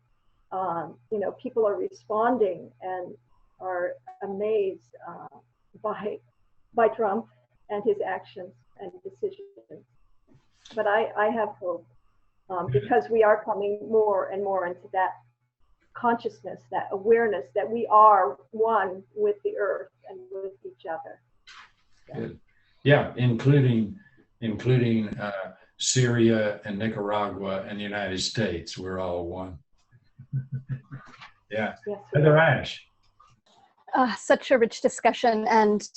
people are responding and are amazed by Trump and his actions and decisions. But I have hope because we are coming more and more into that consciousness, that awareness that we are one with the earth and with each other. Good. Yeah, including Syria and Nicaragua and the United States. We're all one. Yeah. Yes, Heather Ash. Such a rich discussion, and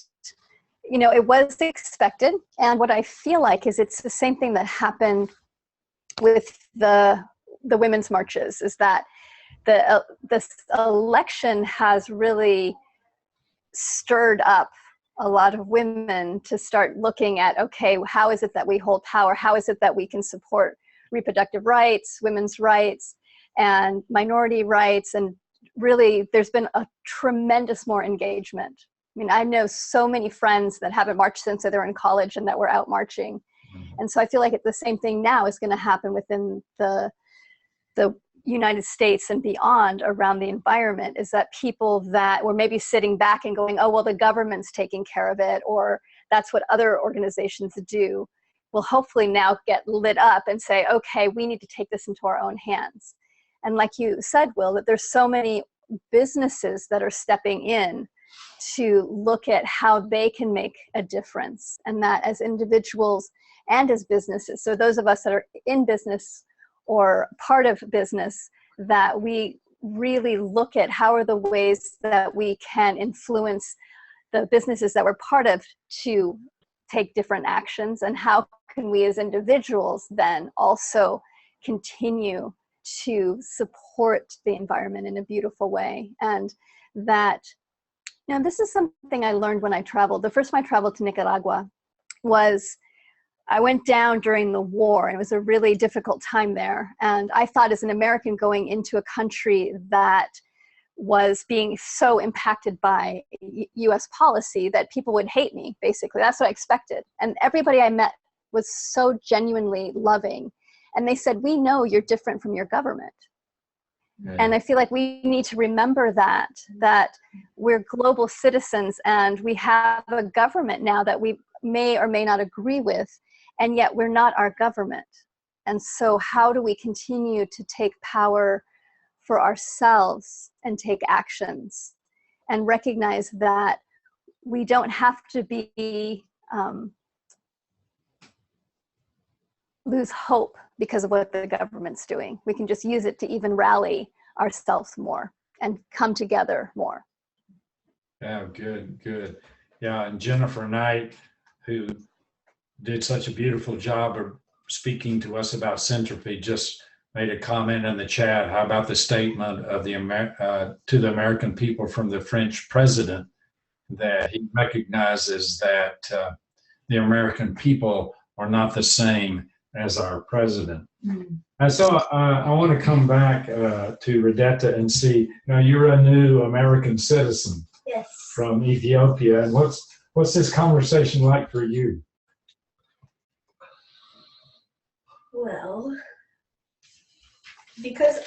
it was expected. And what I feel like is it's the same thing that happened with the women's marches, is that this election has really stirred up a lot of women to start looking at, okay, how is it that we hold power? How is it that we can support reproductive rights, women's rights, and minority rights? And really, there's been a tremendous more engagement. I mean, I know so many friends that haven't marched since they were in college and that were out marching. And so I feel like the same thing now is going to happen within the United States and beyond around the environment, is that people that were maybe sitting back and going, oh, well, the government's taking care of it, or that's what other organizations do, will hopefully now get lit up and say, okay, we need to take this into our own hands. And like you said, Will, that there's so many businesses that are stepping in to look at how they can make a difference, and that as individuals and as businesses, so those of us that are in business or part of business, that we really look at how are the ways that we can influence the businesses that we're part of to take different actions, and how can we as individuals then also continue to support the environment in a beautiful way. And that, this is something I learned when I traveled. The first time I traveled to Nicaragua was, I went down during the war, and it was a really difficult time there. And I thought, as an American going into a country that was being so impacted by US policy, that people would hate me, basically. That's what I expected. And everybody I met was so genuinely loving. And they said, we know you're different from your government. Yeah. And I feel like we need to remember that we're global citizens, and we have a government now that we may or may not agree with, and yet we're not our government. And so how do we continue to take power for ourselves and take actions and recognize that we don't have to be lose hope because of what the government's doing. We can just use it to even rally ourselves more and come together more. Yeah, good. Yeah, and Jennifer Knight, who did such a beautiful job of speaking to us about syntropy, just made a comment in the chat. How about the statement of the to the American people from the French president that he recognizes that the American people are not the same as our president. And so I want to come back to Redetta and see, now you're a new American citizen. Yes. From Ethiopia, and what's this conversation like for you? Well, because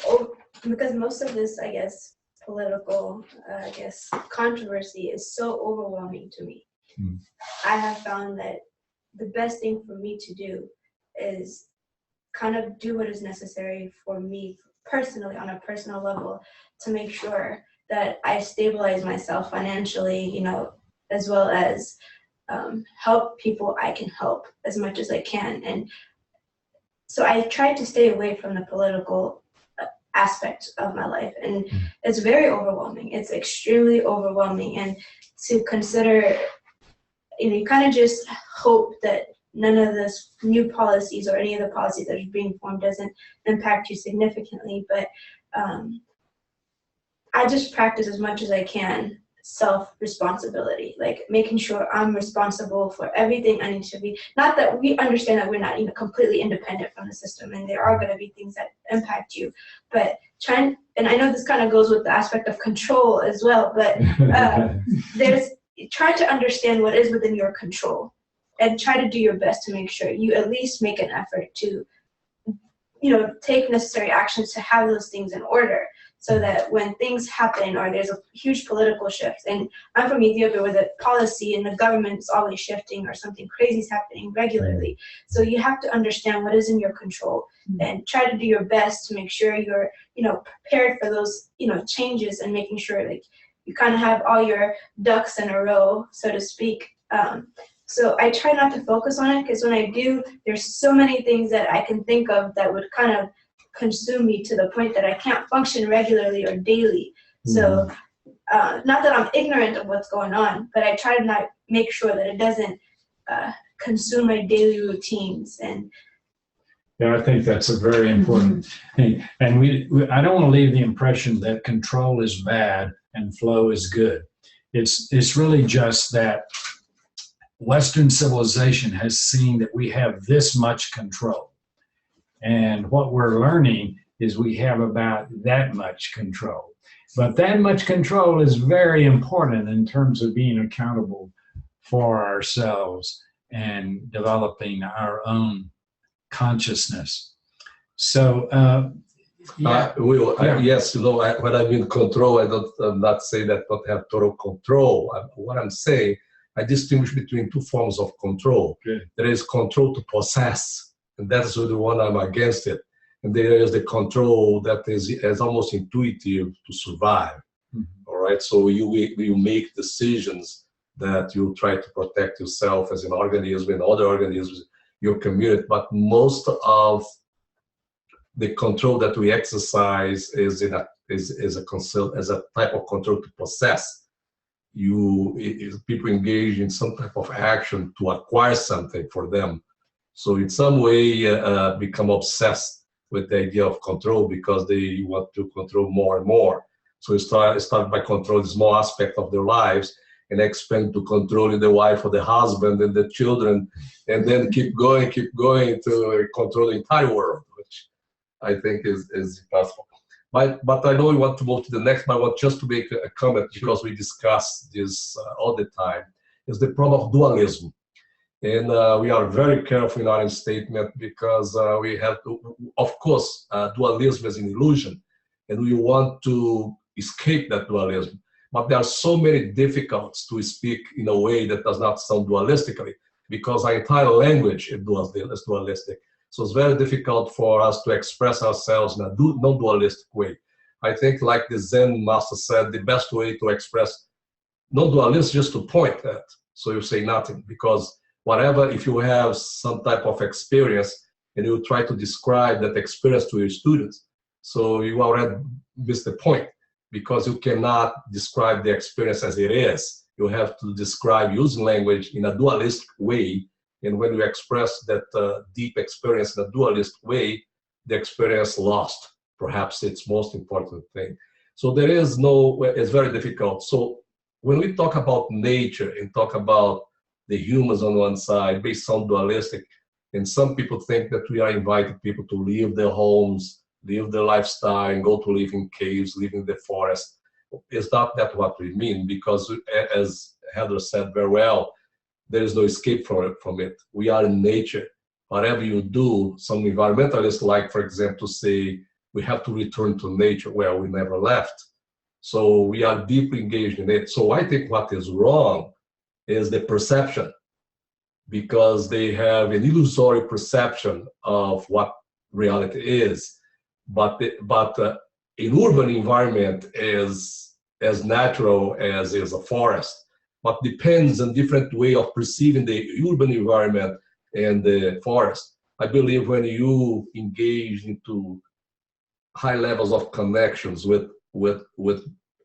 most of this, I guess, political, controversy is so overwhelming to me. I have found that the best thing for me to do is kind of do what is necessary for me personally, on a personal level, to make sure that I stabilize myself financially, as well as help people I can help as much as I can. And so I try to stay away from the political aspect of my life. And it's very overwhelming. It's extremely overwhelming. And to consider, you kind of just hope that none of this new policies or any of the policies that are being formed doesn't impact you significantly. But I just practice as much as I can self-responsibility, like making sure I'm responsible for everything I need to be. Not that we understand that we're not completely independent from the system, and there are going to be things that impact you, but and I know this kind of goes with the aspect of control as well, but there's trying to understand what is within your control and try to do your best to make sure you at least make an effort to, take necessary actions to have those things in order, so that when things happen or there's a huge political shift, and I'm from Ethiopia where the policy and the government is always shifting or something crazy is happening regularly. So you have to understand what is in your control and try to do your best to make sure you're, prepared for those, changes, and making sure like you kind of have all your ducks in a row, so to speak. So I try not to focus on it, because when I do, there's so many things that I can think of that would kind of consume me to the point that I can't function regularly or daily. So not that I'm ignorant of what's going on, but I try to not make sure that it doesn't consume my daily routines. And yeah, I think that's a very important thing. And I don't want to leave the impression that control is bad and flow is good. It's really just that Western civilization has seen that we have this much control. And what we're learning is we have about that much control. But that much control is very important in terms of being accountable for ourselves and developing our own consciousness. So, yes, when I mean control, I'm not saying that not have total control. What I'm saying, I distinguish between two forms of control. Good. There is control to possess, and that's the one I'm against it. And there is the control that is almost intuitive to survive. All right, so you make decisions that you try to protect yourself as an organism and other organisms, your community. But most of the control that we exercise is a type of control to possess. People engage in some type of action to acquire something for them. So in some way become obsessed with the idea of control because they want to control more and more. So you start by controlling the small aspect of their lives and expand to controlling the wife or the husband and the children, and then keep going to control the entire world, which I think is impossible. But I know we want to move to the next, but I want just to make a comment, because we discuss this all the time, is the problem of dualism. And we are very careful in our statement, because we have to, of course, dualism is an illusion, and we want to escape that dualism. But there are so many difficulties to speak in a way that does not sound dualistically, because our entire language is dualistic. So it's very difficult for us to express ourselves in a non-dualistic way. I think, like the Zen master said, the best way to express non-dualism is just to point at. So you say nothing, because whatever, if you have some type of experience and you try to describe that experience to your students, so you already missed the point, because you cannot describe the experience as it is. You have to describe using language in a dualistic way. And when you express that deep experience in a dualist way, the experience lost. Perhaps it's most important thing. So there is no, it's very difficult. So when we talk about nature and talk about the humans on one side, they sound dualistic. And some people think that we are inviting people to leave their homes, live their lifestyle, and go to live in caves, live in the forest. It's not that what we mean, because as Heather said very well, there is no escape from it. We are in nature. Whatever you do, some environmentalists like, for example, to say we have to return to nature. Well, we never left. So we are deeply engaged in it. So I think what is wrong is the perception, because they have an illusory perception of what reality is. But an urban environment is as natural as is a forest, but depends on different way of perceiving the urban environment and the forest. I believe when you engage into high levels of connections with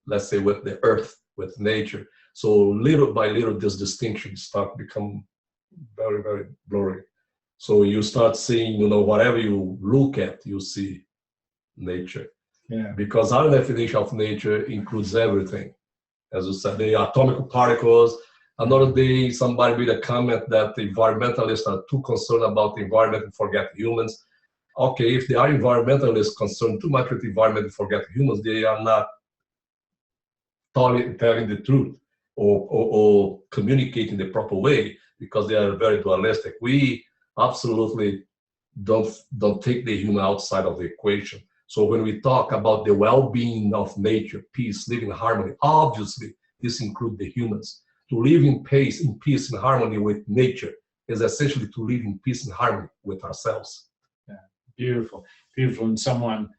let's say with the earth, with nature, so little by little this distinction start become very, very blurry. So you start seeing, you know, whatever you look at, you see nature. Yeah. Because our definition of nature includes everything. As you said, the atomic particles. Another day, somebody made a comment that the environmentalists are too concerned about the environment and forget humans. Okay, if they are environmentalists concerned too much with the environment and forget humans, they are not telling the truth or communicating the proper way, because they are very dualistic. We absolutely don't take the human outside of the equation. So when we talk about the well-being of nature, peace, living in harmony, obviously this includes the humans. To live in peace, and harmony with nature is essentially to live in peace and harmony with ourselves. Yeah, beautiful, beautiful. And someone,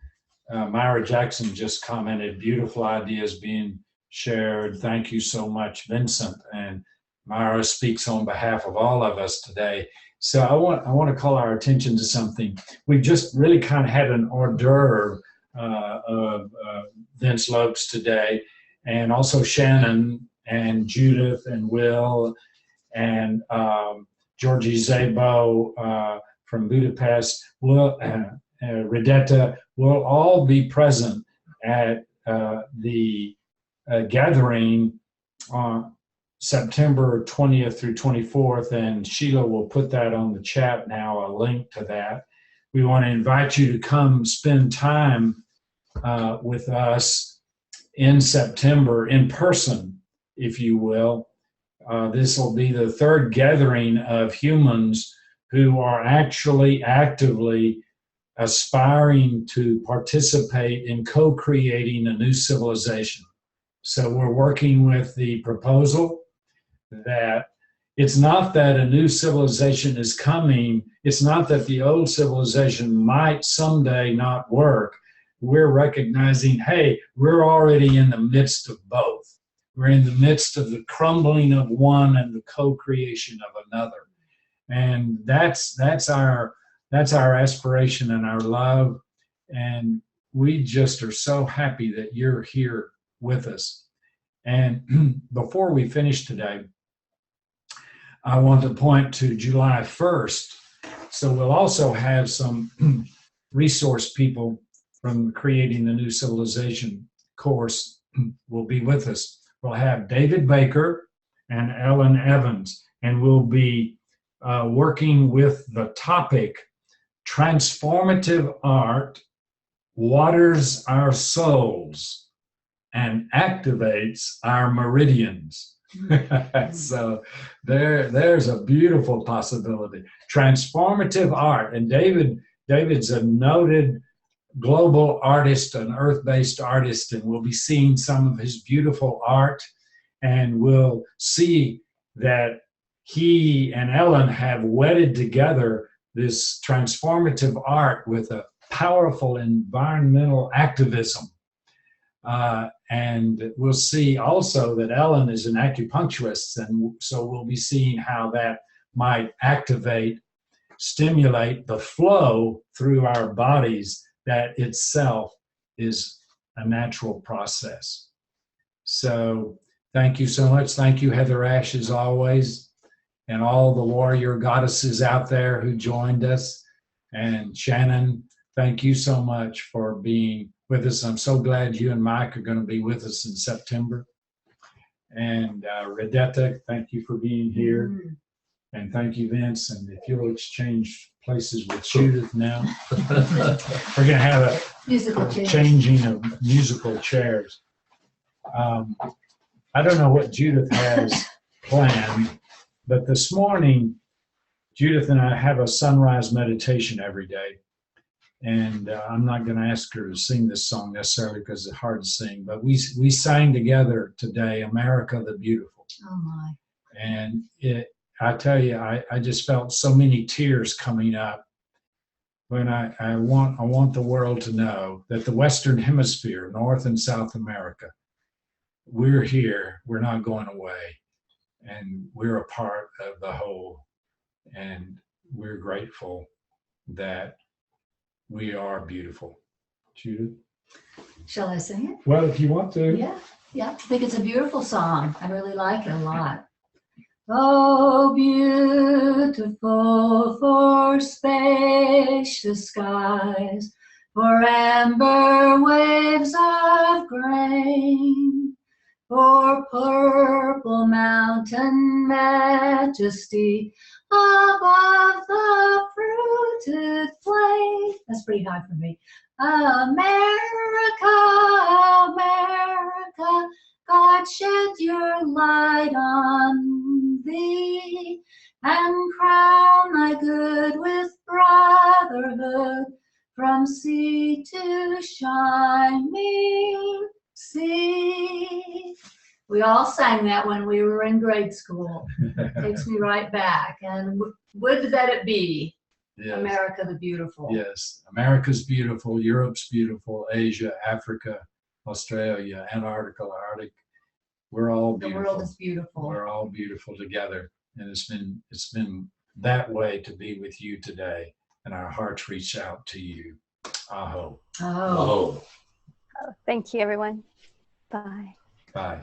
Myra Jackson, just commented, beautiful ideas being shared. Thank you so much, Vincent. And Myra speaks on behalf of all of us today. So I want to call our attention to something. We've just really kind of had an hors d'oeuvre of Vince Lopes today, and also Shannon and Judith and Will and Georgie Zabo from Budapest, Redetta will all be present at the gathering on September 20th through 24th, and Sheila will put that on the chat now, a link to that. We want to invite you to come spend time with us in September in person, if you will. This will be the third gathering of humans who are actually actively aspiring to participate in co-creating a new civilization. So we're working with the proposal that it's not that a new civilization is coming, it's not that the old civilization might someday not work. We're recognizing, hey, we're already in the midst of both. We're in the midst of the crumbling of one and the co-creation of another. And that's our aspiration and our love. And we just are so happy that you're here with us. And before we finish today, I want to point to July 1st. So we'll also have some resource people from Creating the New Civilization course will be with us. We'll have David Baker and Ellen Evans, and we'll be working with the topic, Transformative Art Waters Our Souls and Activates Our Meridians. So there's a beautiful possibility. Transformative art. And David's a noted global artist, an earth-based artist, and we'll be seeing some of his beautiful art, and we'll see that he and Ellen have wedded together this transformative art with a powerful environmental activism. And we'll see also that Ellen is an acupuncturist, and so we'll be seeing how that might activate, stimulate the flow through our bodies that itself is a natural process. So thank you so much. Thank you, Heather Ash, as always, and all the warrior goddesses out there who joined us, and Shannon, thank you so much for being with us. I'm so glad you and Mike are going to be with us in September. And Redetta, thank you for being here. Mm. And thank you, Vince. And if you'll exchange places with Judith now, we're going to have a Musical change. changing of musical chairs. I don't know what Judith has planned, but this morning, Judith and I have a sunrise meditation every day. And I'm not going to ask her to sing this song necessarily because it's hard to sing, but we sang together today, America the Beautiful. Oh my. And I tell you, I just felt so many tears coming up when I want the world to know that the Western Hemisphere, North and South America, we're here, we're not going away, and we're a part of the whole, and we're grateful that we are beautiful. Judith? Shall I sing it? Well, if you want to. Yeah, I think it's a beautiful song. I really like it a lot. Oh, beautiful for spacious skies, for amber waves of grain, for purple mountain majesty above the fruited plain. That's pretty high for me. America, America, God shed your light on thee, and crown thy good with brotherhood from sea to shining sea. We all sang that when we were in grade school. Takes me right back. And would that it be? Yes. America the Beautiful. Yes, America's beautiful, Europe's beautiful, Asia, Africa, Australia, Antarctica, Arctic. We're all beautiful. The world is beautiful. We're all beautiful together. And it's been that way to be with you today. And our hearts reach out to you. Aho. Oh. Oh. Thank you, everyone. Bye. Bye.